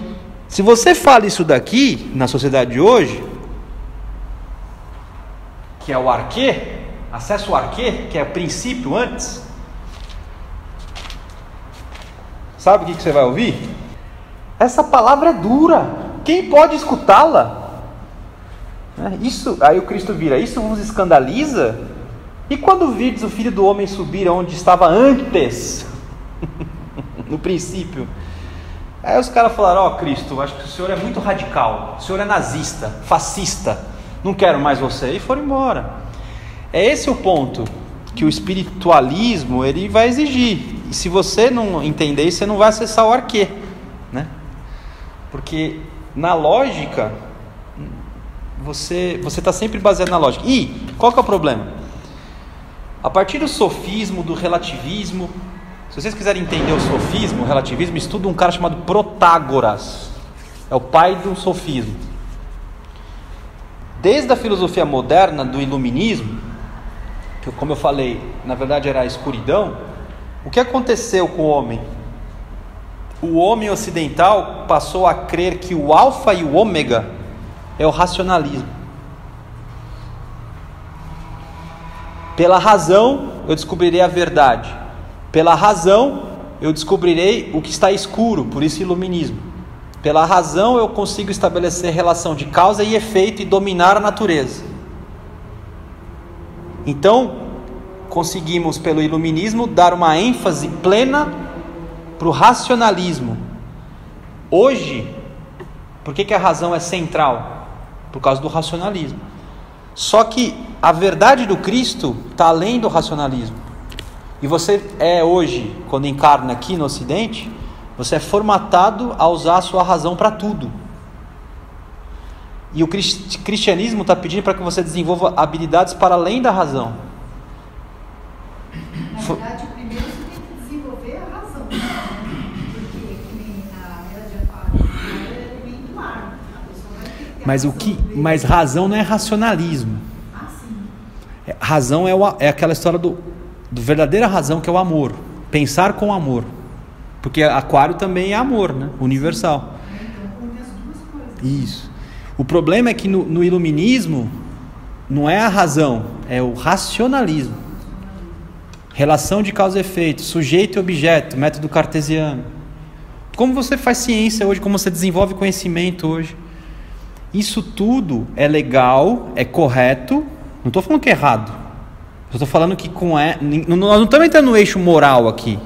se você fala isso daqui na sociedade de hoje, que é o arquê, acesso ao arquê, que é o princípio antes, sabe o que você vai ouvir? Essa palavra é dura. Quem pode escutá-la? Isso, aí o Cristo vira, isso vos escandaliza? E quando virdes o Filho do Homem subir onde estava antes, no princípio? Aí os caras falaram, Cristo, acho que o senhor é muito radical, o senhor é nazista, fascista, não quero mais você, e foram embora. É esse o ponto que o espiritualismo ele vai exigir, e se você não entender isso, você não vai acessar o arquê, né? Porque na lógica, você está sempre baseado na lógica. E qual que é o problema? A partir do sofismo, do relativismo, se vocês quiserem entender o sofismo, o relativismo, estuda um cara chamado Protágoras, é o pai do sofismo. Desde a filosofia moderna, do iluminismo, que como eu falei, na verdade era a escuridão, o que aconteceu com o homem? O homem ocidental passou a crer que o alfa e o ômega é o racionalismo. Pela razão eu descobrirei a verdade. Pela razão eu descobrirei o que está escuro, por isso iluminismo. Pela razão eu consigo estabelecer relação de causa e efeito e dominar a natureza. Então, conseguimos pelo iluminismo dar uma ênfase plena para o racionalismo. Hoje, por que a razão é central? Por causa do racionalismo. Só que a verdade do Cristo está além do racionalismo. E você hoje, quando encarna aqui no Ocidente, você é formatado a usar a sua razão para tudo. E o cristianismo está pedindo para que você desenvolva habilidades para além da razão. Na verdade, primeiro você tem que desenvolver a razão. Porque, nem na era de Aquário, é elemento ar. A pessoa vai ter que ter mas razão não é racionalismo. Sim. Razão é aquela história do verdadeira razão, que é o amor. Pensar com amor. Porque Aquário também é amor, né? Universal. Então, une as duas coisas. Isso. O problema é que no iluminismo não é a razão, é o racionalismo. Relação de causa e efeito, sujeito e objeto, método cartesiano. Como você faz ciência hoje, como você desenvolve conhecimento hoje. Isso tudo é legal, é correto. Não estou falando que é errado. Eu estou falando que nós não estamos entrando no eixo moral aqui.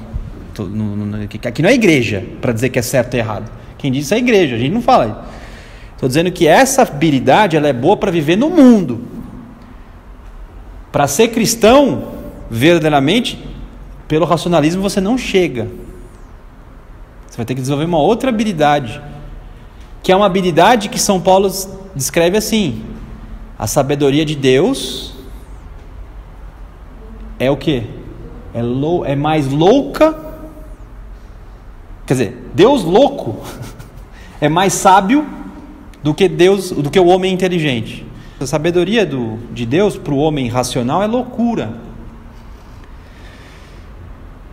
Aqui não é igreja para dizer que é certo e errado. Quem diz isso é a igreja, a gente não fala isso. Estou dizendo que essa habilidade ela é boa para viver no mundo. Para ser cristão, verdadeiramente, pelo racionalismo você não chega. Você vai ter que desenvolver uma outra habilidade, que é uma habilidade que São Paulo descreve assim: a sabedoria de Deus é o quê? É mais louca. Quer dizer, Deus louco é mais sábio do que o homem inteligente. A sabedoria de Deus para o homem racional é loucura.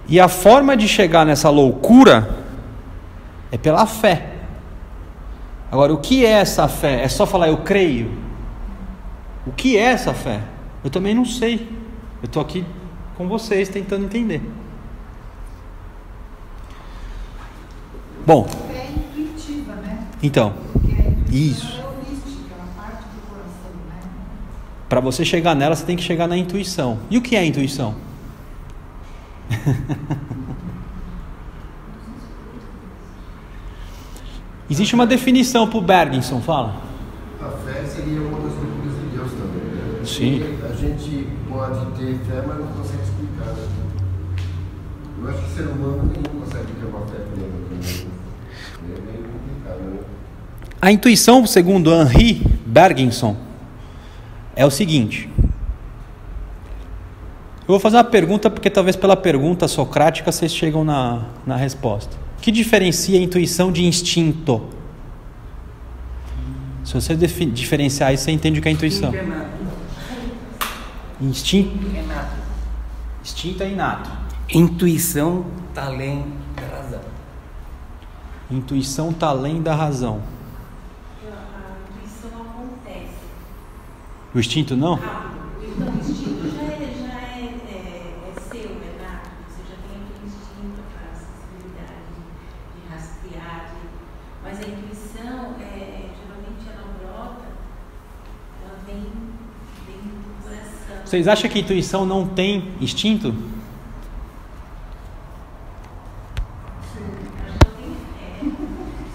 E a forma de chegar nessa loucura é pela fé. Agora, o que é essa fé? É só falar eu creio? O que é essa fé? Eu também não sei. Eu estou aqui com vocês tentando entender. Bom. Fé intuitiva, né? Então. Isso. É holística, é uma parte do coração, né? Para você chegar nela, você tem que chegar na intuição. E o que é a intuição? Existe uma definição para o Bergson, fala. A fé seria uma das loucuras de Deus também, né? Sim. A gente pode ter fé, mas não consegue explicar, né? Eu acho que o ser humano nenhum consegue ter uma fé plena também. É meio complicado, né? A intuição, segundo Henri Bergson, é o seguinte. Eu vou fazer uma pergunta, porque talvez pela pergunta socrática vocês chegam na resposta. O que diferencia a intuição de instinto? Se você diferenciar isso, você entende o que é intuição. Instinto é inato. Intuição está além da razão. Intuição está além da razão. A intuição acontece. O instinto não? Então, o instinto já é seu, né, Nato? Você já tem aquele instinto, a sensibilidade de rastrear, Vocês acham que a intuição não tem instinto?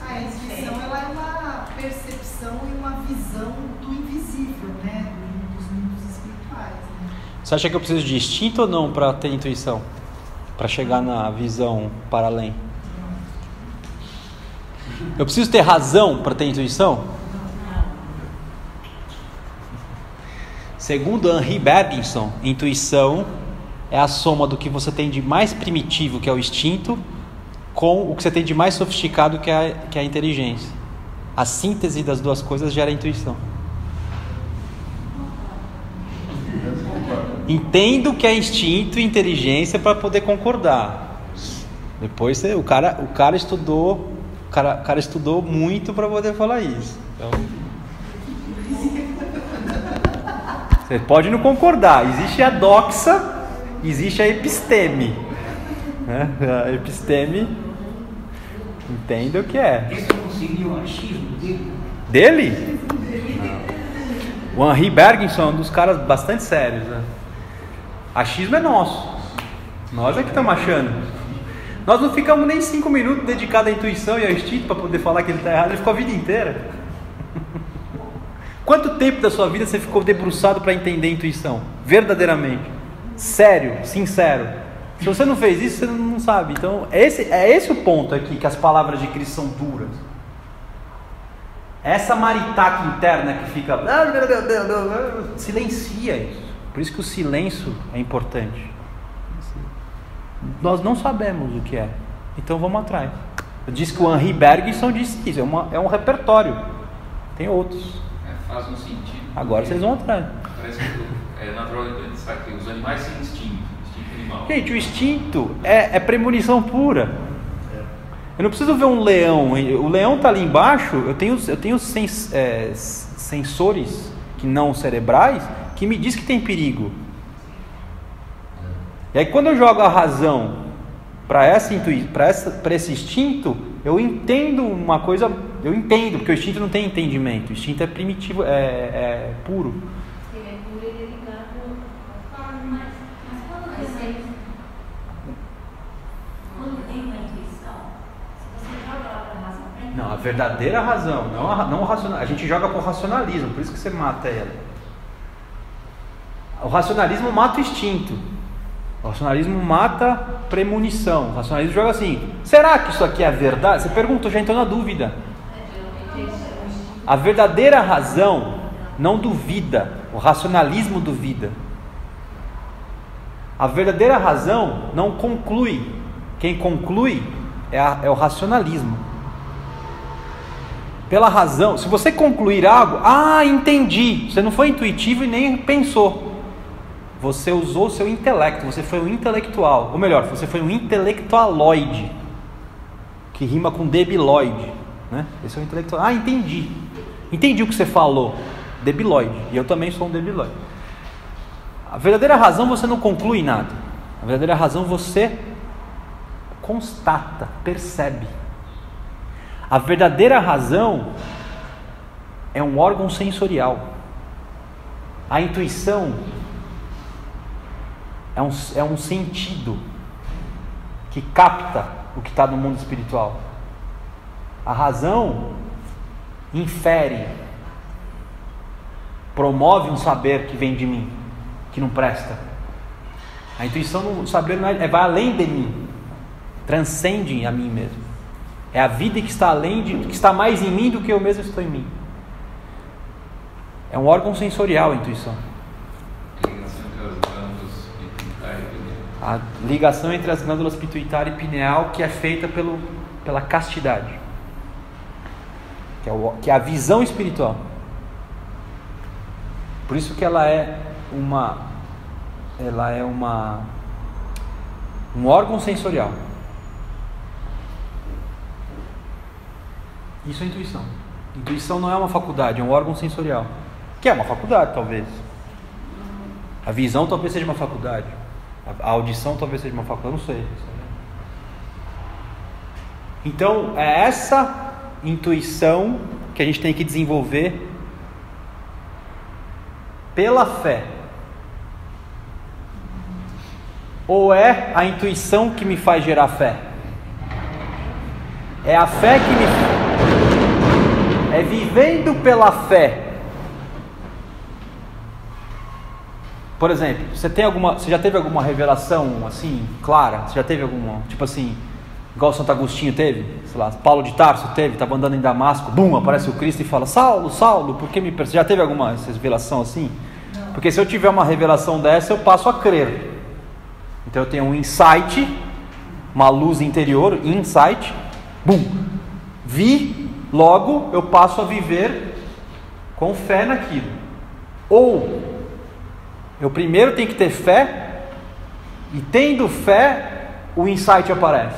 A intuição ela é uma percepção e uma visão do invisível, né? Dos mundos espirituais. Né? Você acha que eu preciso de instinto ou não para ter intuição? Para chegar na visão para além? Eu preciso ter razão para ter intuição? Segundo Henri Bergson, intuição é a soma do que você tem de mais primitivo, que é o instinto, com o que você tem de mais sofisticado, que é a inteligência. A síntese das duas coisas gera intuição. Entendo que é instinto e inteligência para poder concordar. Depois o cara estudou muito para poder falar isso. Então, você pode não concordar. Existe a doxa, existe a episteme. Né? A episteme, entenda o que é. Esse conseguiu o achismo dele? Dele? Não. O Henri Bergson é um dos caras bastante sérios. Né? Achismo é nosso. Nós é que estamos achando. Nós não ficamos nem 5 minutos dedicados à intuição e ao instinto para poder falar que ele está errado. Ele ficou a vida inteira. Quanto tempo da sua vida você ficou debruçado para entender a intuição? Verdadeiramente. Sério, sincero. Se você não fez isso, você não sabe. Então, é esse o ponto aqui, que as palavras de Cristo são duras. Essa maritaca interna que fica... Silencia isso. Por isso que o silêncio é importante. Nós não sabemos o que é. Então vamos atrás. Eu disse que o Henri Bergson disse isso. É um repertório. Tem outros. Faz um sentido. Agora vocês vão atrás. Parece que é natural pensar que os animais têm instinto animal. Gente, o instinto é premonição pura. Eu não preciso ver um leão. O leão está ali embaixo. Eu tenho sensores que não cerebrais que me diz que tem perigo. E aí quando eu jogo a razão para esse instinto, eu entendo uma coisa. Eu entendo, porque o instinto não tem entendimento. O instinto é primitivo, é puro. Ele é puro, ele é ligado. Mas quando tem uma intuição, se você joga lá para a razão, não, a verdadeira razão, não o racional. A gente joga com o racionalismo, por isso que você mata ela. O racionalismo mata o instinto. O racionalismo mata a premonição. O racionalismo joga assim: será que isso aqui é verdade? Você pergunta, eu já estou na dúvida. A verdadeira razão não duvida, o racionalismo duvida. A verdadeira razão não conclui. Quem conclui é o racionalismo. Pela razão, se você concluir algo, entendi. Você não foi intuitivo e nem pensou. Você usou o seu intelecto, você foi um intelectual. Ou melhor, você foi um intelectualoide, que rima com debiloide. Né? Esse é o intelectual. Entendi. Entendi o que você falou. Debiloide. E eu também sou um debiloide. A verdadeira razão você não conclui nada. A verdadeira razão você constata, percebe. A verdadeira razão é um órgão sensorial. A intuição é um sentido que capta o que está no mundo espiritual. A razão infere, promove um saber que vem de mim, que não presta. A intuição, o saber vai além de mim, transcende a mim mesmo. É a vida que está que está mais em mim do que eu mesmo estou em mim. É um órgão sensorial a intuição. A ligação entre as glândulas pituitária e pineal, que é feita pela castidade, que é a visão espiritual. Por isso que ela é um órgão sensorial. Isso é intuição. Intuição não é uma faculdade, é um órgão sensorial. Que é uma faculdade, talvez. A visão talvez seja uma faculdade. A audição talvez seja uma faculdade, não sei. Então, é essa intuição que a gente tem que desenvolver pela fé. Ou é a intuição que me faz gerar fé? É a fé que me... É vivendo pela fé. Por exemplo, você já teve alguma revelação assim, clara? Você já teve alguma, tipo assim, igual Santo Agostinho teve? Sei lá, Paulo de Tarso teve, estava andando em Damasco, bum, aparece o Cristo e fala: Saulo, Saulo, por que me persegue? Já teve alguma revelação assim? Porque se eu tiver uma revelação dessa, eu passo a crer. Então eu tenho um insight, uma luz interior, insight, bum, vi, logo eu passo a viver com fé naquilo. Ou eu primeiro tenho que ter fé, e tendo fé, o insight aparece.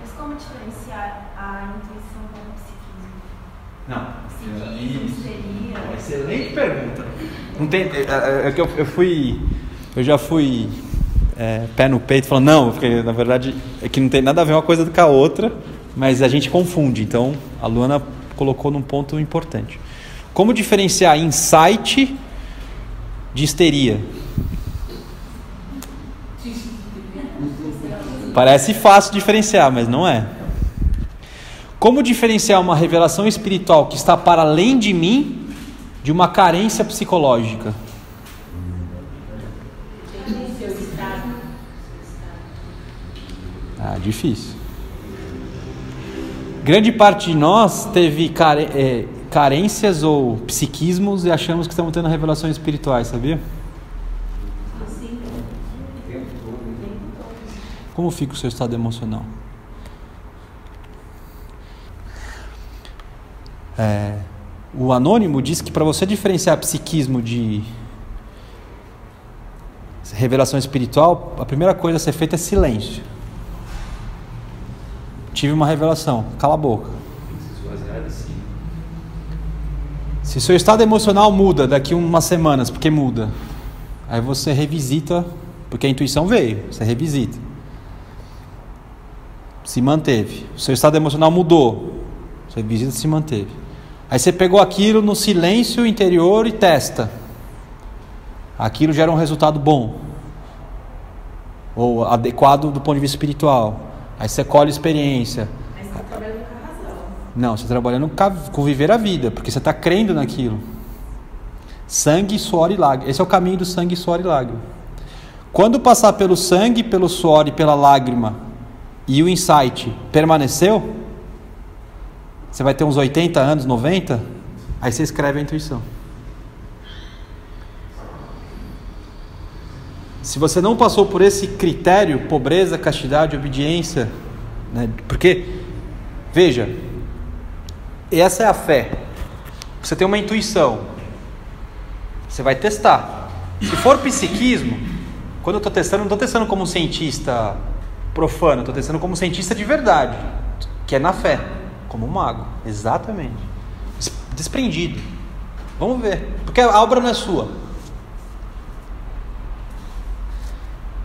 Mas como diferenciar a intuição com o psiquismo? Não. Psiquismo, histeria... Excelente pergunta. Não tem, eu já fui pé no peito falando, não, porque na verdade é que não tem nada a ver uma coisa com a outra, mas a gente confunde. Então a Luana colocou num ponto importante. Como diferenciar insight de histeria? Parece fácil diferenciar, mas não é. Como diferenciar uma revelação espiritual que está para além de mim de uma carência psicológica? Difícil. Grande parte de nós teve carências ou psiquismos e achamos que estamos tendo revelações espirituais, sabia? Como fica o seu estado emocional? O Anônimo diz que para você diferenciar psiquismo de revelação espiritual, a primeira coisa a ser feita é silêncio. Tive uma revelação, cala a boca. Se seu estado emocional muda daqui umas semanas, porque muda, aí você revisita, porque a intuição veio, você revisita. Se manteve. O seu estado emocional mudou, você revisita, se manteve. Aí você pegou aquilo no silêncio interior e testa. Aquilo gera um resultado bom, ou adequado do ponto de vista espiritual. Aí você colhe experiência. Mas você está trabalhando com a razão. Não, você está trabalhando com viver a vida, porque você está crendo naquilo. Sangue, suor e lágrima. Esse é o caminho do sangue, suor e lágrima. Quando passar pelo sangue, pelo suor e pela lágrima, e o insight permaneceu, você vai ter uns 80 anos, 90, aí você escreve a intuição. Se você não passou por esse critério, pobreza, castidade, obediência, né? Porque, veja, essa é a fé. Você tem uma intuição, você vai testar. Se for psiquismo, quando eu estou testando, não estou testando como um cientista profano, estou testando como um cientista de verdade, que é na fé, como um mago, exatamente, desprendido. Vamos ver, porque a obra não é sua.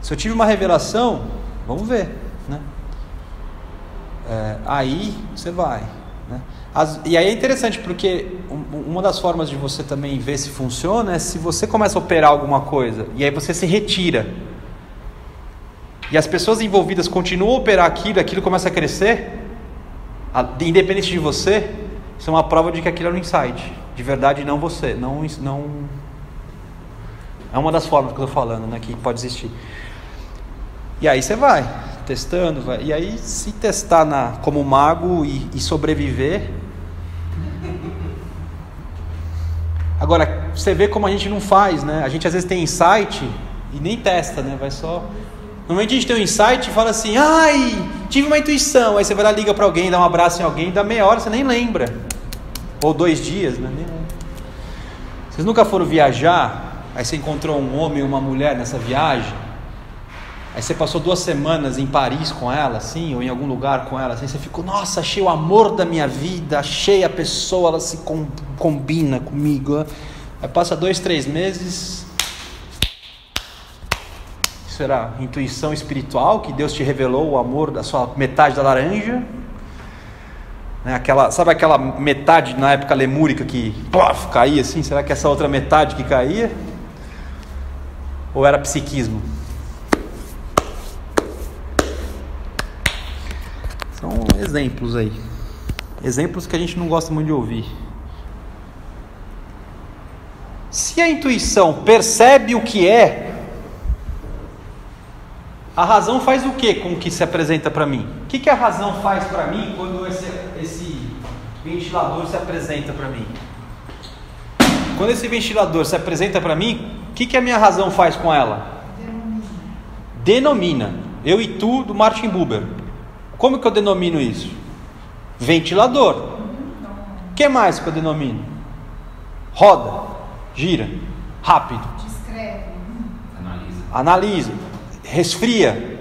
Se eu tive uma revelação, vamos ver, né? Aí você vai, né? E aí é interessante, porque uma das formas de você também ver se funciona é se você começa a operar alguma coisa e aí você se retira e as pessoas envolvidas continuam a operar aquilo começa a crescer, independente de você. Isso é uma prova de que aquilo é um insight de verdade, não você. Não é uma das formas que eu estou falando, né, que pode existir. E aí você vai testando, vai. E aí se testar como mago e sobreviver. Agora, você vê como a gente não faz, né? A gente às vezes tem insight e nem testa, né? Vai só... Normalmente a gente tem um insight e fala assim: ai, tive uma intuição. Aí você vai lá, liga para alguém, dá um abraço em alguém, dá meia hora, você nem lembra. Ou 2 dias, né? Nem lembra. Vocês nunca foram viajar? Aí você encontrou um homem e uma mulher nessa viagem. Aí você passou 2 semanas em Paris com ela, assim, ou em algum lugar com ela, assim, você ficou, nossa, achei o amor da minha vida, achei a pessoa, ela se combina comigo. Aí passa 2, 3 meses, isso era intuição espiritual, que Deus te revelou o amor da sua metade da laranja, né? Sabe aquela metade na época lemúrica que caía assim, será que essa outra metade que caía? Ou era psiquismo? exemplos aí. Exemplos que a gente não gosta muito de ouvir. Se a intuição percebe o que é, a razão faz o que com o que se apresenta para mim? O que a razão faz para mim quando esse ventilador se apresenta para mim? Quando esse ventilador se apresenta para mim, o que a minha razão faz com ela? Denomina. Eu e tu, do Martin Buber. Como que eu denomino isso? Ventilador. O que mais que eu denomino? Roda, gira, rápido. Descreve. Analisa. Resfria,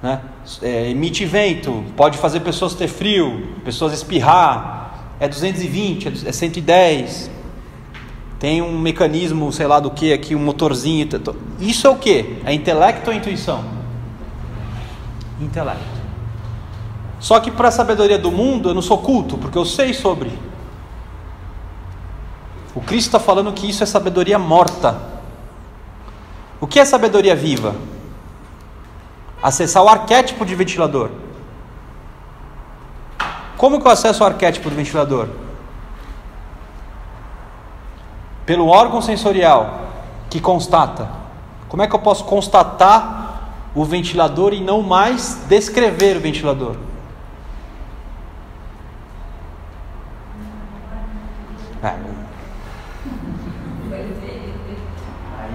né? Emite vento, pode fazer pessoas ter frio, pessoas espirrar, é 220, é 110, tem um mecanismo, sei lá do que aqui, um motorzinho. Isso é o que? É intelecto ou intuição? Intelecto. Só que para a sabedoria do mundo eu não sou culto, porque eu sei sobre. O Cristo está falando que isso é sabedoria morta. O que é sabedoria viva? Acessar o arquétipo de ventilador. Como que eu acesso o arquétipo do ventilador? Pelo órgão sensorial que constata. Como é que eu posso constatar o ventilador e não mais descrever o ventilador? Aí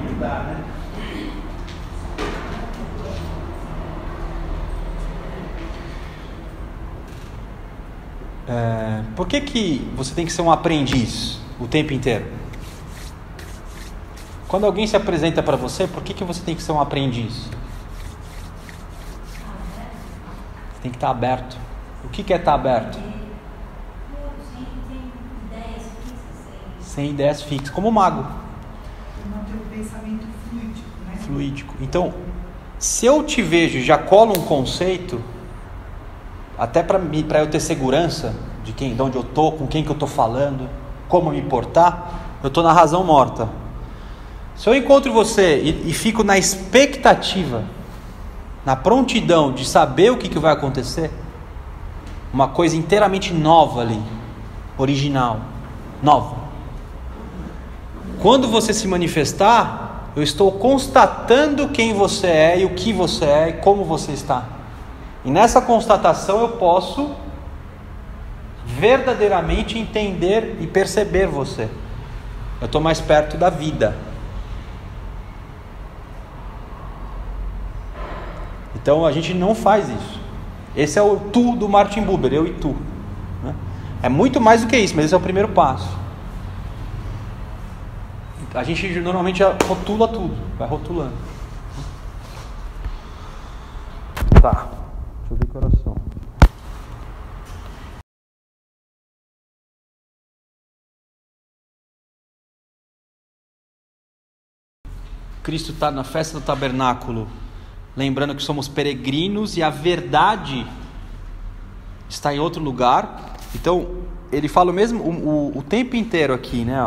não dá, né? Por que você tem que ser um aprendiz o tempo inteiro? Quando alguém se apresenta para você, por que você tem que ser um aprendiz? Você tem que estar aberto. O que é estar aberto? Sem ideias fixas, como o mago. Manter o pensamento fluídico, né? Fluídico. Então, se eu te vejo e já colo um conceito, até para eu ter segurança de onde eu estou, com quem que eu estou falando, como me portar, eu estou na razão morta. Se eu encontro você e fico na expectativa, na prontidão de saber o que vai acontecer, uma coisa inteiramente nova ali, original, nova. Quando você se manifestar, eu estou constatando quem você é e o que você é e como você está. E nessa constatação eu posso verdadeiramente entender e perceber você. Eu estou mais perto da vida. Então a gente não faz isso. Esse é o tu do Martin Buber, eu e tu, né? É muito mais do que isso, mas esse é o primeiro passo. A gente normalmente rotula tudo, vai rotulando. Tá, deixa eu ver que horas são. Cristo está na festa do tabernáculo, lembrando que somos peregrinos e a verdade está em outro lugar. Então ele fala o mesmo o tempo inteiro aqui, né?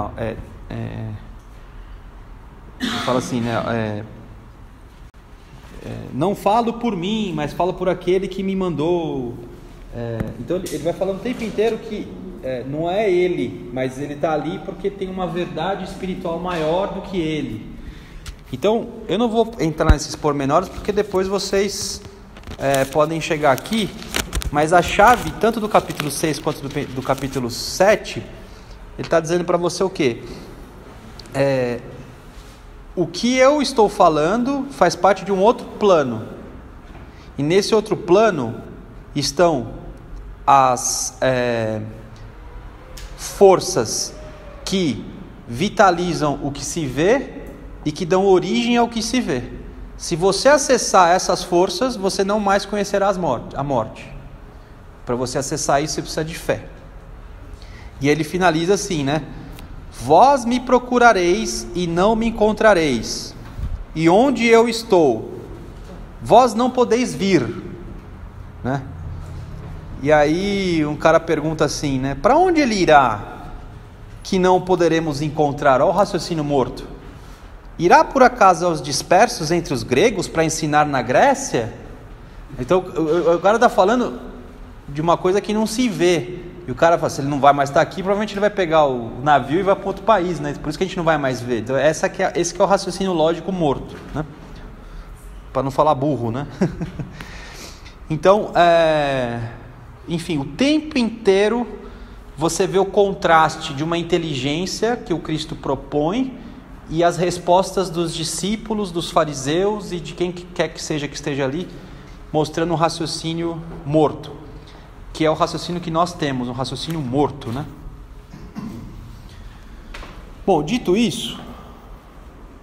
Ele fala assim, né? Não falo por mim, mas falo por aquele que me mandou. Então ele vai falando o tempo inteiro que não é ele, mas ele está ali porque tem uma verdade espiritual maior do que ele. Então eu não vou entrar nesses pormenores, porque depois vocês podem chegar aqui, mas a chave tanto do capítulo 6 quanto do capítulo 7, ele está dizendo para você o quê? O que eu estou falando faz parte de um outro plano, e nesse outro plano estão as forças que vitalizam o que se vê e que dão origem ao que se vê. Se você acessar essas forças, você não mais conhecerá a morte. Para você acessar isso, você precisa de fé. E ele finaliza assim, né? Vós me procurareis e não me encontrareis, e onde eu estou, vós não podeis vir, né? E aí um cara pergunta assim, né? Para onde ele irá que não poderemos encontrar? Olha o raciocínio morto. Irá por acaso aos dispersos entre os gregos para ensinar na Grécia? Então o cara está falando de uma coisa que não se vê. E o cara fala, se ele não vai mais estar aqui, provavelmente ele vai pegar o navio e vai para outro país, né? Por isso que a gente não vai mais ver. Então esse que é o raciocínio lógico morto, né? Para não falar burro, né? Então, enfim, o tempo inteiro você vê o contraste de uma inteligência que o Cristo propõe e as respostas dos discípulos, dos fariseus e de quem quer que seja que esteja ali, mostrando um raciocínio morto, que é o raciocínio que nós temos, um raciocínio morto, né? Bom, dito isso,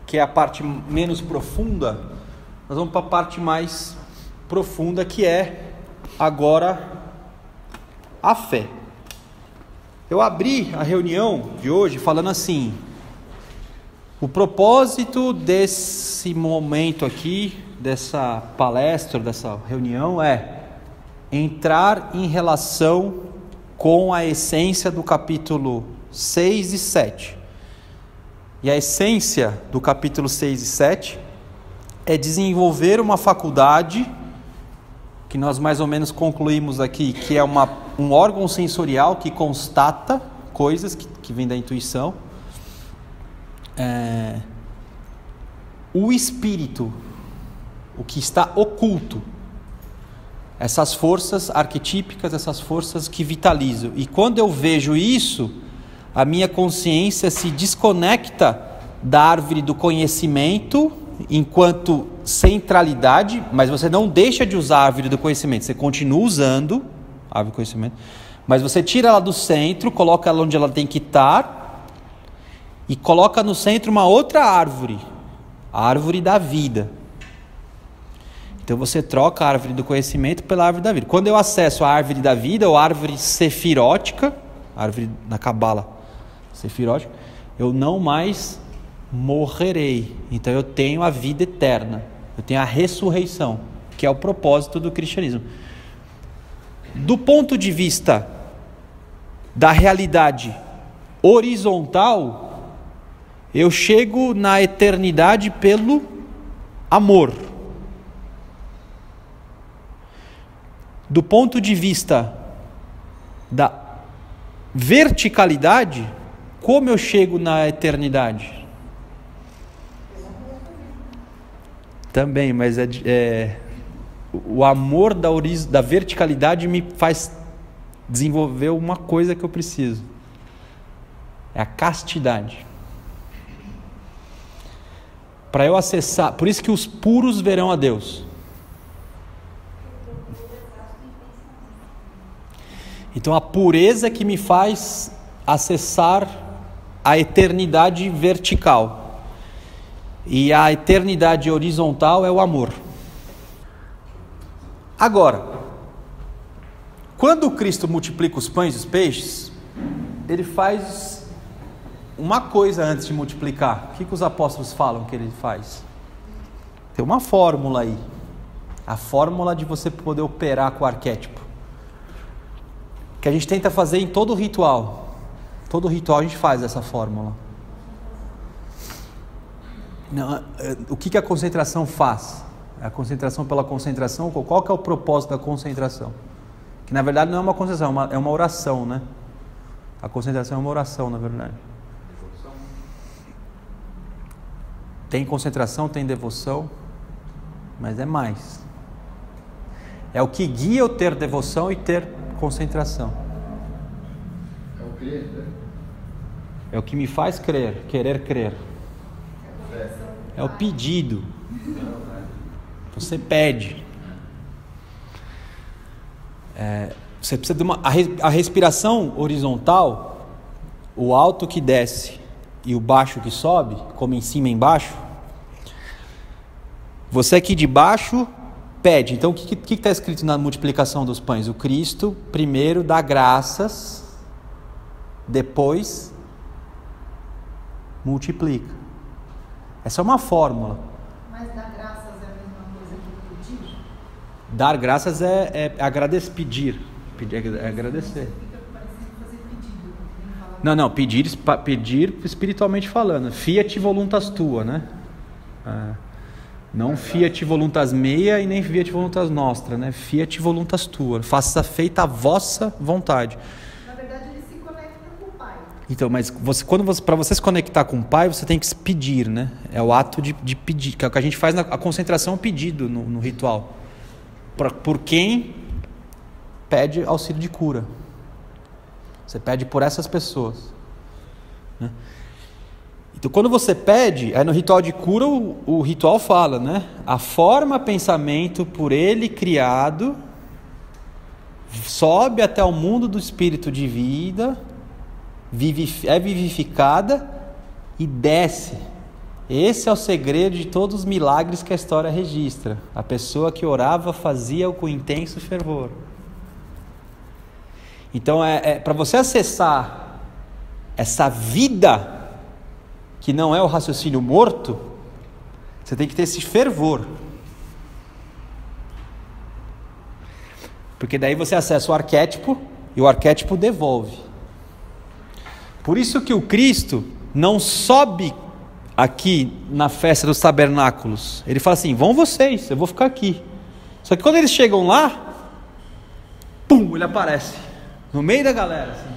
que é a parte menos profunda, nós vamos para a parte mais profunda, que é agora a fé. Eu abri a reunião de hoje falando assim: o propósito desse momento aqui, dessa palestra, dessa reunião, é entrar em relação com a essência do capítulo 6 e 7. E a essência do capítulo 6 e 7 é desenvolver uma faculdade, que nós mais ou menos concluímos aqui, que é um órgão sensorial que constata coisas que vem da intuição. O espírito, o que está oculto, essas forças arquetípicas, essas forças que vitalizam. E quando eu vejo isso, a minha consciência se desconecta da árvore do conhecimento enquanto centralidade, mas você não deixa de usar a árvore do conhecimento, você continua usando a árvore do conhecimento, mas você tira ela do centro, coloca ela onde ela tem que estar e coloca no centro uma outra árvore, a árvore da vida. Então você troca a árvore do conhecimento pela árvore da vida. Quando eu acesso a árvore da vida, ou árvore sefirótica, árvore na Cabala sefirótica, eu não mais morrerei. Então eu tenho a vida eterna, eu tenho a ressurreição, que é o propósito do cristianismo. Do ponto de vista da realidade horizontal, eu chego na eternidade pelo amor. Do ponto de vista da verticalidade, como eu chego na eternidade? Também, mas o amor da verticalidade me faz desenvolver uma coisa que eu preciso. É a castidade. Para eu acessar, por isso que os puros verão a Deus. Então a pureza que me faz acessar a eternidade vertical. E a eternidade horizontal é o amor. Agora, quando Cristo multiplica os pães e os peixes, ele faz uma coisa antes de multiplicar. O que os apóstolos falam que ele faz? Tem uma fórmula aí. A fórmula de você poder operar com o arquétipo. Que a gente tenta fazer em todo ritual. Todo ritual a gente faz essa fórmula. Não, o que a concentração faz? A concentração pela concentração, qual que é o propósito da concentração? Que na verdade não é uma concentração, é uma oração, né? A concentração é uma oração, na verdade. Tem concentração, tem devoção, mas é mais. É o que guia eu ter devoção e ter concentração. É o crer, né? É o que me faz crer, querer crer. É o pedido. Você pede. Você precisa de a respiração horizontal, o alto que desce e o baixo que sobe, como em cima e embaixo. Você aqui de baixo pede. Então o que está escrito na multiplicação dos pães? O Cristo primeiro dá graças, depois multiplica. Essa é uma fórmula. Mas dar graças é a mesma coisa que pedir? Dar graças é agradecer, pedir é agradecer. Fica parecendo fazer pedido. Não, pedir espiritualmente falando. Fiat voluntas tua, né? Não fiat voluntas mea e nem fiat voluntas nostra, né? Fiat voluntas tua. Faça feita a vossa vontade. Na verdade, ele se conecta com o Pai. Então, mas para você se conectar com o Pai, você tem que se pedir, né? É o ato de pedir, que é o que a gente faz a concentração, pedido no ritual. Por quem pede auxílio de cura. Você pede por essas pessoas, né? Então, quando você pede, aí no ritual de cura, o ritual fala, né? A forma pensamento por ele criado sobe até o mundo do espírito de vida, é vivificada e desce. Esse é o segredo de todos os milagres que a história registra. A pessoa que orava fazia-o com intenso fervor. Então, para você acessar essa vida que não é o raciocínio morto, você tem que ter esse fervor. Porque daí você acessa o arquétipo e o arquétipo devolve. Por isso que o Cristo não sobe aqui na festa dos tabernáculos. Ele fala assim: vão vocês, eu vou ficar aqui. Só que quando eles chegam lá, pum, ele aparece no meio da galera assim,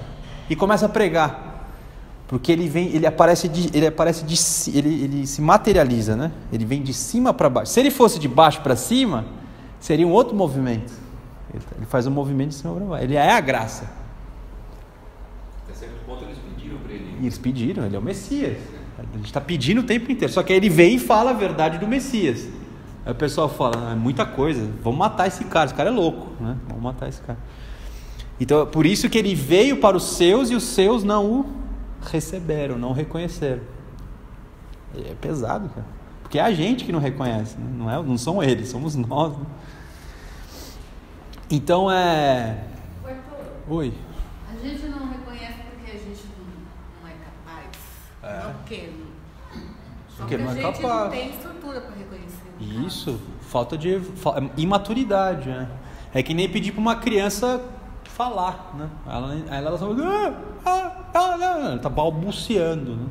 e começa a pregar. Porque ele se materializa, né? Ele vem de cima para baixo. Se ele fosse de baixo para cima, seria um outro movimento. Ele faz um movimento de cima para baixo. Ele é a graça. Até certo ponto eles pediram para ele. E eles pediram, ele é o Messias. A gente está pedindo o tempo inteiro. Só que aí ele vem e fala a verdade do Messias. Aí o pessoal fala: é muita coisa, vamos matar esse cara é louco, né? Vamos matar esse cara. Então, por isso que ele veio para os seus e os seus não o receberam, não reconheceram. É pesado, cara. Porque é a gente que não reconhece, né? Não são eles, somos nós, né? Então Oi. A gente não reconhece porque a gente não é capaz. Não porque não é a gente capaz. Não tem estrutura para reconhecer. Isso, falta de imaturidade, né? É que nem pedir para uma criança falar, né? Ela está balbuciando, né?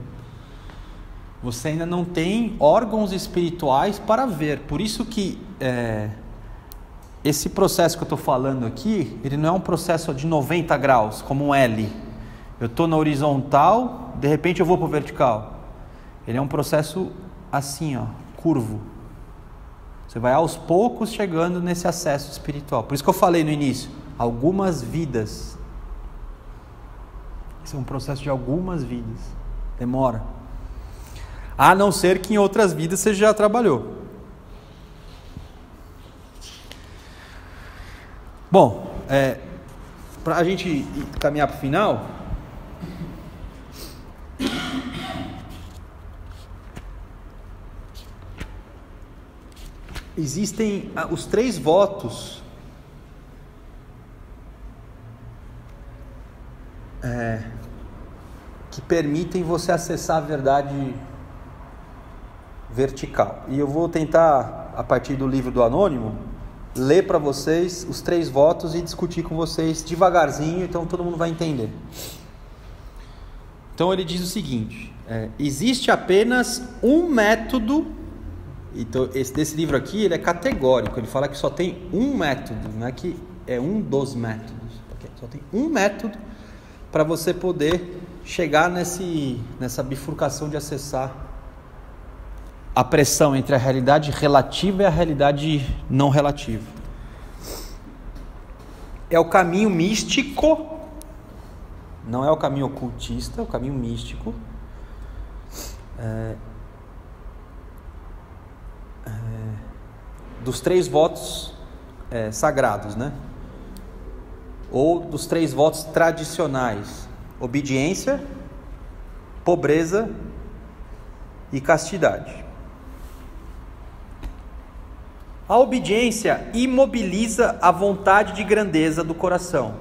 Você ainda não tem órgãos espirituais para ver. Por isso que esse processo que eu estou falando aqui, ele não é um processo de 90 graus, como um L. Eu estou na horizontal, de repente eu vou para o vertical. Ele é um processo assim, ó, curvo. Você vai aos poucos chegando nesse acesso espiritual. Por isso que eu falei no início, algumas vidas. Esse é um processo de algumas vidas. Demora. A não ser que em outras vidas você já trabalhou. Bom, para a gente caminhar para o final, existem os 3 votos que permitem você acessar a verdade vertical. E eu vou tentar, a partir do livro do Anônimo, ler para vocês os 3 votos e discutir com vocês devagarzinho, então todo mundo vai entender. Então ele diz o seguinte: existe apenas um método. Então desse livro aqui ele é categórico, ele fala que só tem um método, não é que é um dos métodos, só tem um método para você poder chegar nessa bifurcação de acessar a pressão entre a realidade relativa e a realidade não relativa. É o caminho místico, não é o caminho ocultista, é o caminho místico. Dos 3 votos sagrados, né? Ou dos 3 votos tradicionais: obediência, pobreza e castidade. A obediência imobiliza a vontade de grandeza do coração.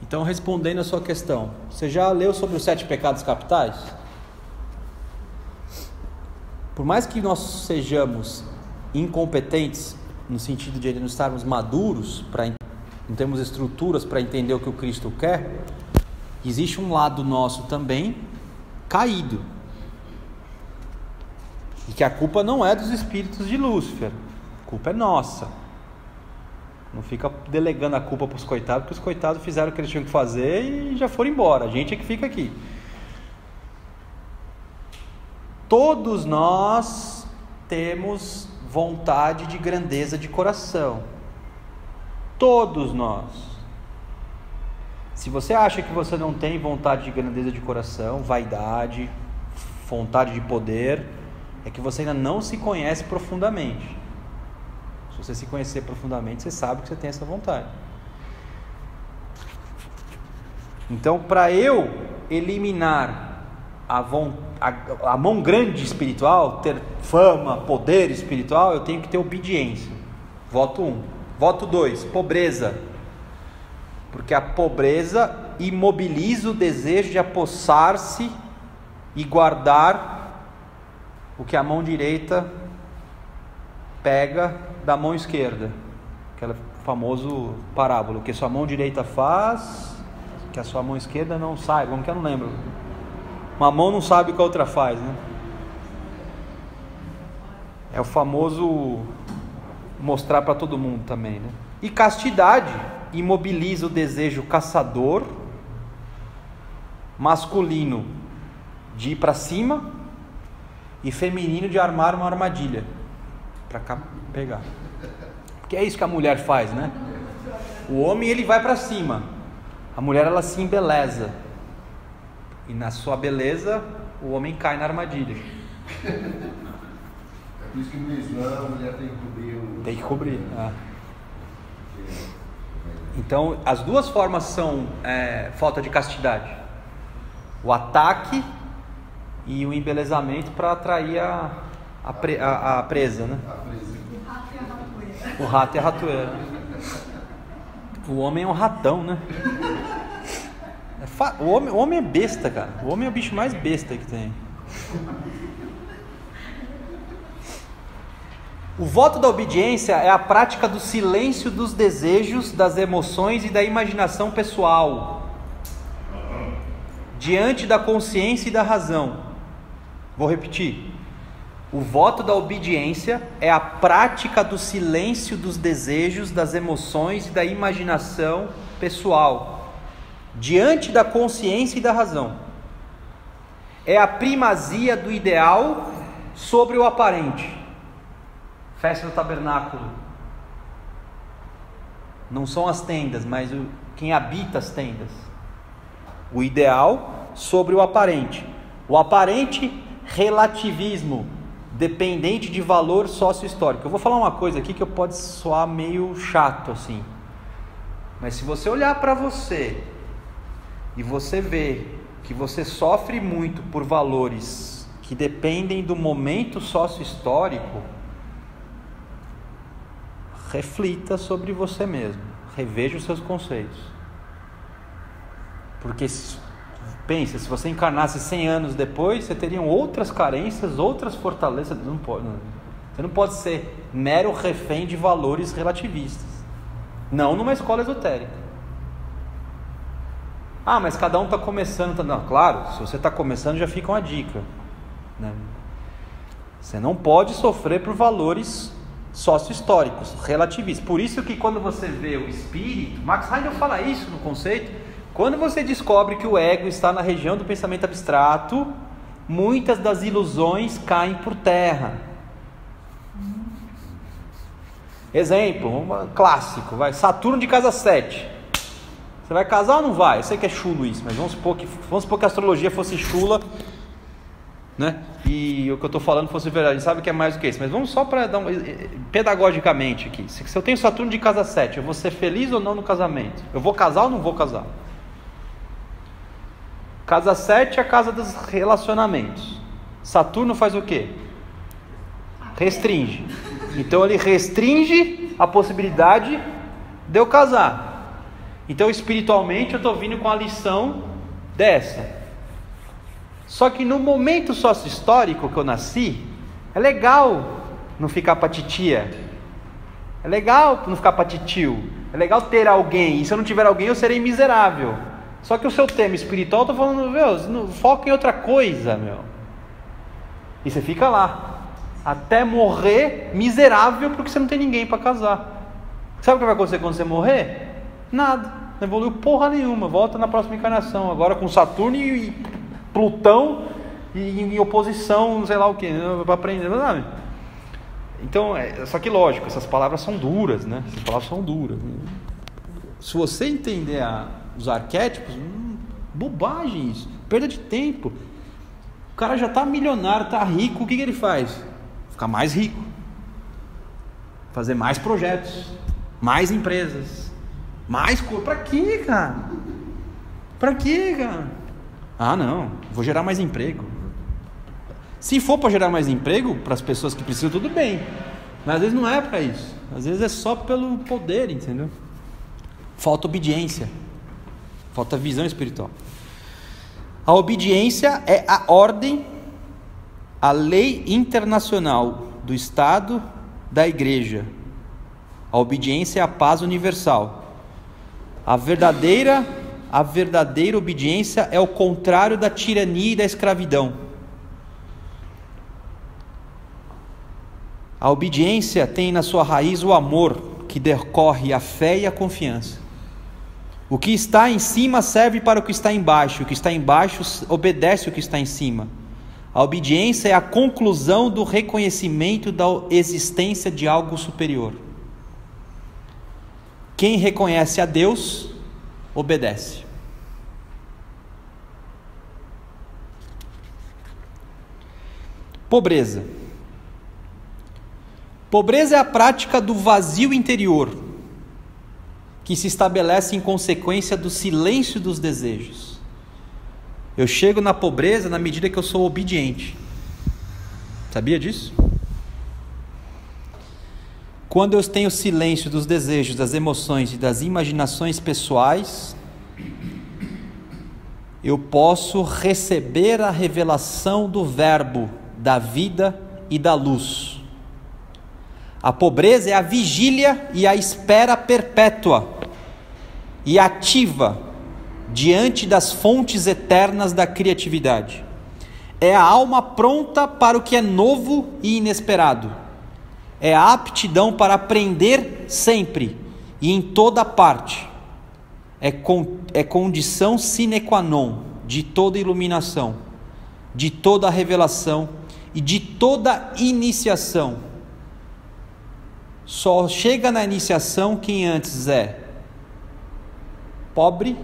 Então, respondendo a sua questão, você já leu sobre os 7 pecados capitais? Por mais que nós sejamos incompetentes, no sentido de não estarmos maduros, não temos estruturas para entender o que o Cristo quer, existe um lado nosso também caído. E que a culpa não é dos espíritos de Lúcifer, a culpa é nossa. Não fica delegando a culpa para os coitados, porque os coitados fizeram o que eles tinham que fazer e já foram embora. A gente é que fica aqui. Todos nós temos vontade de grandeza de coração. Todos nós. Se você acha que você não tem vontade de grandeza de coração, vaidade, vontade de poder, é que você ainda não se conhece profundamente. Se você se conhecer profundamente, você sabe que você tem essa vontade. Então, para eu eliminar a mão grande espiritual, ter fama, poder espiritual, eu tenho que ter obediência. Voto 1. Voto 2, pobreza. Porque a pobreza imobiliza o desejo de apossar-se e guardar o que a mão direita pega da mão esquerda. Aquele famoso parábola. O que sua mão direita faz, que a sua mão esquerda não saiba. Como que eu não lembro? Uma mão não sabe o que a outra faz, né? É o famoso mostrar para todo mundo também, né? E castidade imobiliza o desejo caçador masculino de ir para cima e feminino de armar uma armadilha para cá pegar. Porque é isso que a mulher faz, né? O homem, ele vai para cima, a mulher, ela se embeleza, e na sua beleza o homem cai na armadilha. É por isso que no Islã a mulher tem que cobrir Tem que cobrir. Então, as duas formas são falta de castidade: o ataque e o embelezamento para atrair a presa, né? O rato e a ratoeira. O homem é um ratão, né? O homem é besta, cara. O homem é o bicho mais besta que tem. O voto da obediência é a prática do silêncio dos desejos, das emoções e da imaginação pessoal diante da consciência e da razão. Vou repetir. O voto da obediência é a prática do silêncio dos desejos, das emoções e da imaginação pessoal diante da consciência e da razão. É a primazia do ideal sobre o aparente. Festa do tabernáculo. Não são as tendas, mas quem habita as tendas. O ideal sobre o aparente. O aparente, relativismo, dependente de valor sócio-histórico. Eu vou falar uma coisa aqui que pode soar meio chato assim. Mas se você olhar para você e você ver que você sofre muito por valores que dependem do momento sócio-histórico, reflita sobre você mesmo, reveja os seus conceitos. Porque pensa, se você encarnasse 100 anos depois, você teria outras carências, outras fortalezas. Você não pode ser mero refém de valores relativistas, não numa escola esotérica. Ah, mas cada um está começando. Não, claro, se você está começando, já fica uma dica, né? Você não pode sofrer por valores sócio-históricos, relativistas. Por isso que quando você vê o espírito, Max Heidel fala isso no conceito, quando você descobre que o ego está na região do pensamento abstrato, muitas das ilusões caem por terra. Exemplo, um clássico, Saturno de casa 7. Você vai casar ou não vai? Eu sei que é chulo isso, mas vamos supor que a astrologia fosse chula, né? E o que eu estou falando fosse verdade. A gente sabe que é mais do que isso, mas vamos só para dar pedagogicamente aqui. Se eu tenho Saturno de casa 7, eu vou ser feliz ou não no casamento? Eu vou casar ou não vou casar? Casa 7 é a casa dos relacionamentos. Saturno faz o quê? Restringe. Então ele restringe a possibilidade de eu casar. Então espiritualmente eu estou vindo com a lição dessa. Só que no momento sócio-histórico que eu nasci, é legal não ficar pra titia, é legal não ficar pra titio, é legal ter alguém, e se eu não tiver alguém eu serei miserável. Só que o seu tema espiritual, eu estou falando, foca em outra coisa, E você fica lá. até morrer miserável porque você não tem ninguém para casar. Sabe o que vai acontecer quando você morrer? Nada, não evoluiu porra nenhuma, volta na próxima encarnação, agora com Saturno e Plutão e em oposição, não sei lá o que, para aprender, sabe? Então, só que lógico, essas palavras são duras, né? Essas palavras são duras. Se você entender os arquétipos, bobagem isso, perda de tempo. O cara já está milionário, está rico, o que ele faz? Ficar mais rico, fazer mais projetos, mais empresas, mais coisa. Para quê, cara? Para quê, cara? Ah, não, vou gerar mais emprego. Se for para gerar mais emprego para as pessoas que precisam, tudo bem, mas às vezes não é para isso, às vezes é só pelo poder, entendeu? Falta obediência, falta visão espiritual. A obediência é a ordem, a lei internacional do Estado, da Igreja. A obediência é a paz universal. A verdadeira obediência é o contrário da tirania e da escravidão. A obediência tem na sua raiz o amor, que decorre a fé e a confiança. O que está em cima serve para o que está embaixo, o que está embaixo obedece o que está em cima. A obediência é a conclusão do reconhecimento da existência de algo superior. Quem reconhece a Deus, obedece. Pobreza. Pobreza é a prática do vazio interior, que se estabelece em consequência do silêncio dos desejos. Eu chego na pobreza na medida que eu sou obediente. Sabia disso? Quando eu tenho silêncio dos desejos, das emoções e das imaginações pessoais, eu posso receber a revelação do verbo, da vida e da luz. A pobreza é a vigília e a espera perpétua e ativa diante das fontes eternas da criatividade. É a alma pronta para o que é novo e inesperado. É a aptidão para aprender sempre e em toda parte. É condição sine qua non de toda iluminação, de toda revelação e de toda iniciação. Só chega na iniciação quem antes é pobre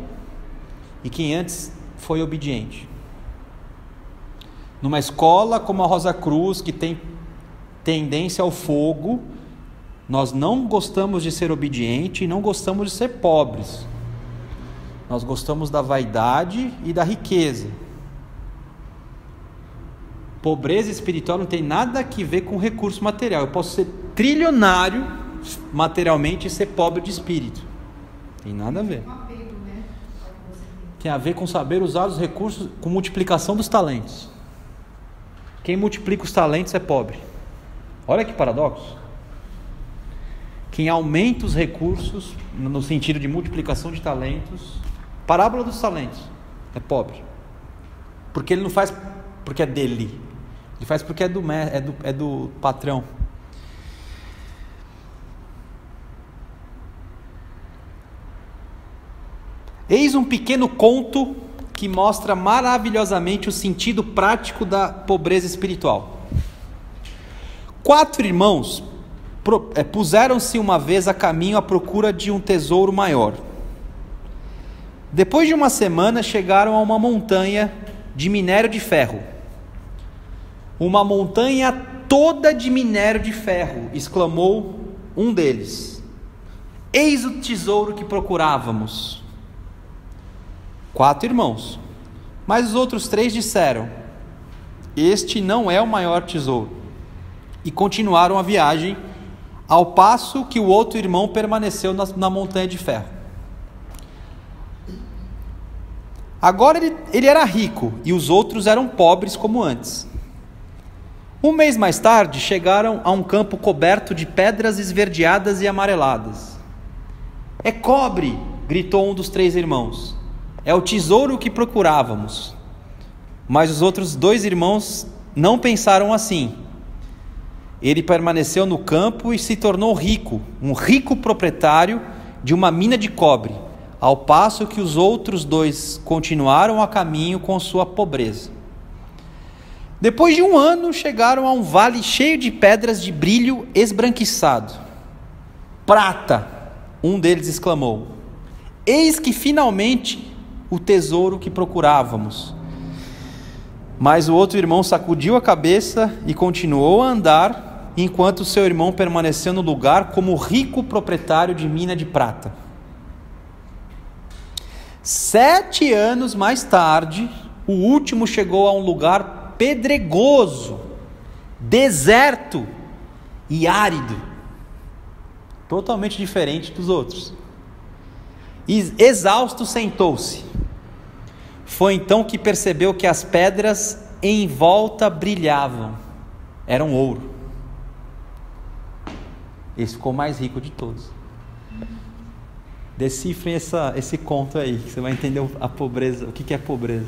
e quem antes foi obediente. Numa escola como a Rosa Cruz, que tem tendência ao fogo, nós não gostamos de ser obediente e não gostamos de ser pobres. Nós gostamos da vaidade e da riqueza. Pobreza espiritual não tem nada a ver com recurso material. Eu posso ser trilionário materialmente e ser pobre de espírito. Tem nada a ver. Tem a ver com saber usar os recursos, com multiplicação dos talentos. Quem multiplica os talentos é pobre. Olha que paradoxo. Quem aumenta os recursos, no sentido de multiplicação de talentos, parábola dos talentos, é pobre. Porque ele não faz porque é dele. Ele faz porque é do patrão. Eis um pequeno conto que mostra maravilhosamente o sentido prático da pobreza espiritual. 4 irmãos puseram-se uma vez a caminho à procura de um tesouro maior. Depois de uma semana, chegaram a uma montanha de minério de ferro. Uma montanha toda de minério de ferro, exclamou um deles. Eis o tesouro que procurávamos. 4 irmãos. Mas os outros 3 disseram: este não é o maior tesouro. E continuaram a viagem, ao passo que o outro irmão permaneceu na montanha de ferro. Agora ele era rico e os outros eram pobres como antes. Um mês mais tarde, chegaram a um campo coberto de pedras esverdeadas e amareladas. É cobre, gritou um dos 3 irmãos. É o tesouro que procurávamos. Mas os outros 2 irmãos não pensaram assim. ele permaneceu no campo e se tornou rico, um rico proprietário de uma mina de cobre, ao passo que os outros 2 continuaram a caminho com sua pobreza. Depois de 1 ano, chegaram a um vale cheio de pedras de brilho esbranquiçado. Prata, um deles exclamou: eis que finalmente o tesouro que procurávamos. Mas o outro irmão sacudiu a cabeça e continuou a andar, enquanto seu irmão permaneceu no lugar como rico proprietário de mina de prata. 7 anos mais tarde, o último chegou a um lugar pedregoso, deserto e árido, totalmente diferente dos outros. E exausto, sentou-se. Foi então que percebeu que as pedras em volta brilhavam, eram ouro. Esse ficou o mais rico de todos. Decifrem esse conto aí, que você vai entender a pobreza, o que é pobreza.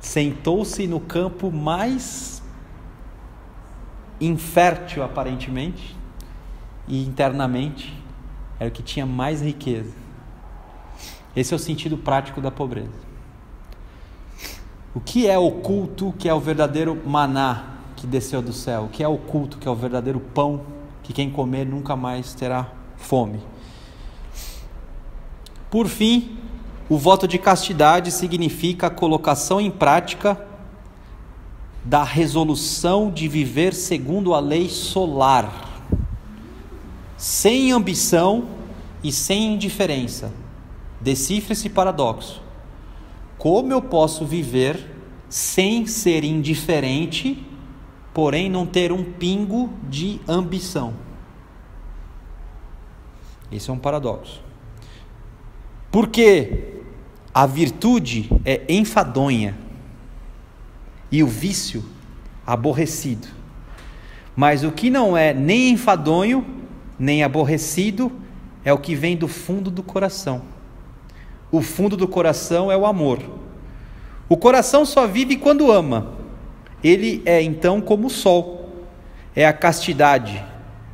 Sentou-se no campo mais infértil, aparentemente, e internamente, era o que tinha mais riqueza. Esse é o sentido prático da pobreza. O que é oculto, que é o verdadeiro maná que desceu do céu? O que é oculto, que é o verdadeiro pão, que quem comer nunca mais terá fome? Por fim, o voto de castidade significa a colocação em prática da resolução de viver segundo a lei solar, sem ambição e sem indiferença. Decifre esse paradoxo. Como eu posso viver sem ser indiferente, porém não ter um pingo de ambição? Esse é um paradoxo. Porque a virtude é enfadonha e o vício aborrecido. Mas o que não é nem enfadonho, nem aborrecido, é o que vem do fundo do coração. O fundo do coração é o amor. O coração só vive quando ama. Ele é então como o sol. É a castidade.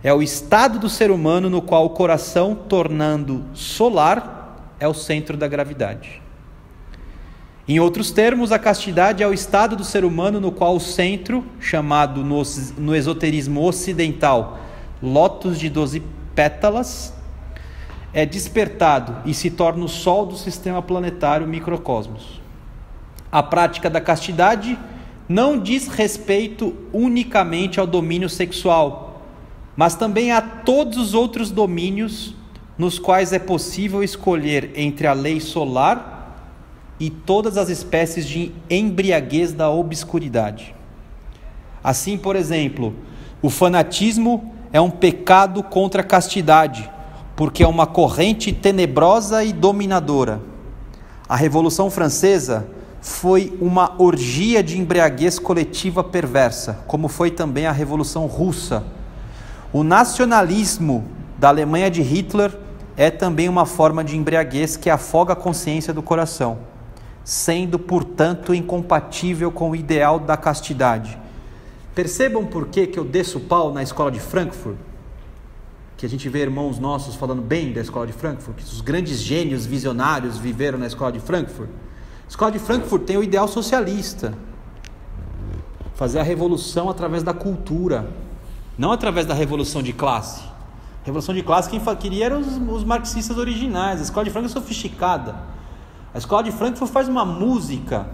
É o estado do ser humano no qual o coração, tornando solar, é o centro da gravidade. Em outros termos, a castidade é o estado do ser humano no qual o centro, chamado no esoterismo ocidental lótus de 12 pétalas, é despertado e se torna o sol do sistema planetário microcosmos. A prática da castidade não diz respeito unicamente ao domínio sexual, mas também a todos os outros domínios nos quais é possível escolher entre a lei solar e todas as espécies de embriaguez da obscuridade. Assim, por exemplo, o fanatismo é um pecado contra a castidade, porque é uma corrente tenebrosa e dominadora. A Revolução Francesa foi uma orgia de embriaguez coletiva perversa, como foi também a Revolução Russa. O nacionalismo da Alemanha de Hitler é também uma forma de embriaguez que afoga a consciência do coração, sendo, portanto, incompatível com o ideal da castidade. Percebam por que eu desço o pau na escola de Frankfurt? Que a gente vê irmãos nossos falando bem da escola de Frankfurt, que os grandes gênios visionários viveram na escola de Frankfurt. A escola de Frankfurt tem o ideal socialista, fazer a revolução através da cultura, não através da revolução de classe. Revolução de classe, quem queria eram os marxistas originais. A escola de Frankfurt é sofisticada. A escola de Frankfurt faz uma música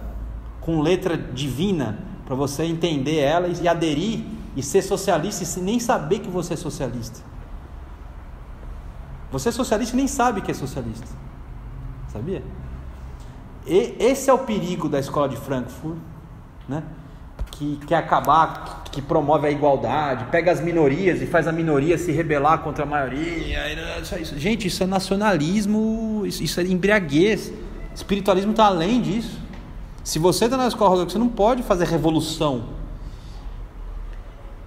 com letra divina para você entender ela e aderir e ser socialista e nem saber que você é socialista. Você é socialista e nem sabe que é socialista. Sabia? E esse é o perigo da escola de Frankfurt, né? Que quer acabar, que promove a igualdade, pega as minorias e faz a minoria se rebelar contra a maioria. Gente, isso é nacionalismo, isso é embriaguez. Espiritualismo está além disso. Se você está na escola ortodoxa, você não pode fazer revolução.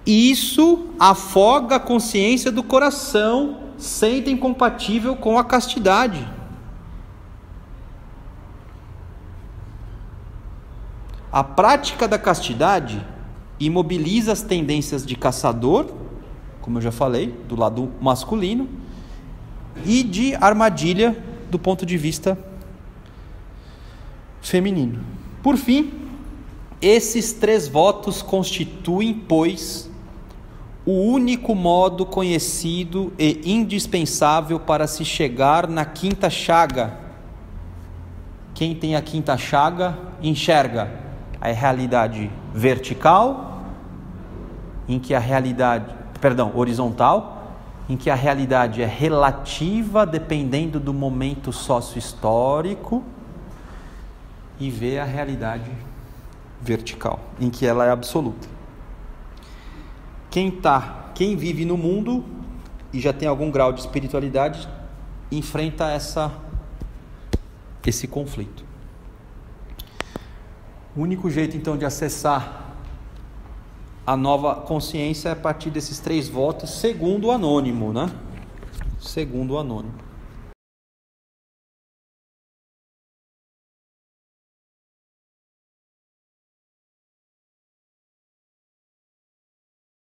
Isso afoga a consciência do coração, sendo incompatível com a castidade. A prática da castidade imobiliza as tendências de caçador, como eu já falei, do lado masculino, e de armadilha do ponto de vista feminino. Por fim, esses 3 votos constituem, pois, o único modo conhecido e indispensável para se chegar na quinta chaga. Quem tem a quinta chaga enxerga a realidade vertical, horizontal, em que a realidade é relativa, dependendo do momento sócio-histórico, e vê a realidade vertical, em que ela é absoluta. Quem vive no mundo e já tem algum grau de espiritualidade enfrenta esse conflito. O único jeito então de acessar a nova consciência é a partir desses 3 votos, segundo o anônimo, né? Segundo o anônimo.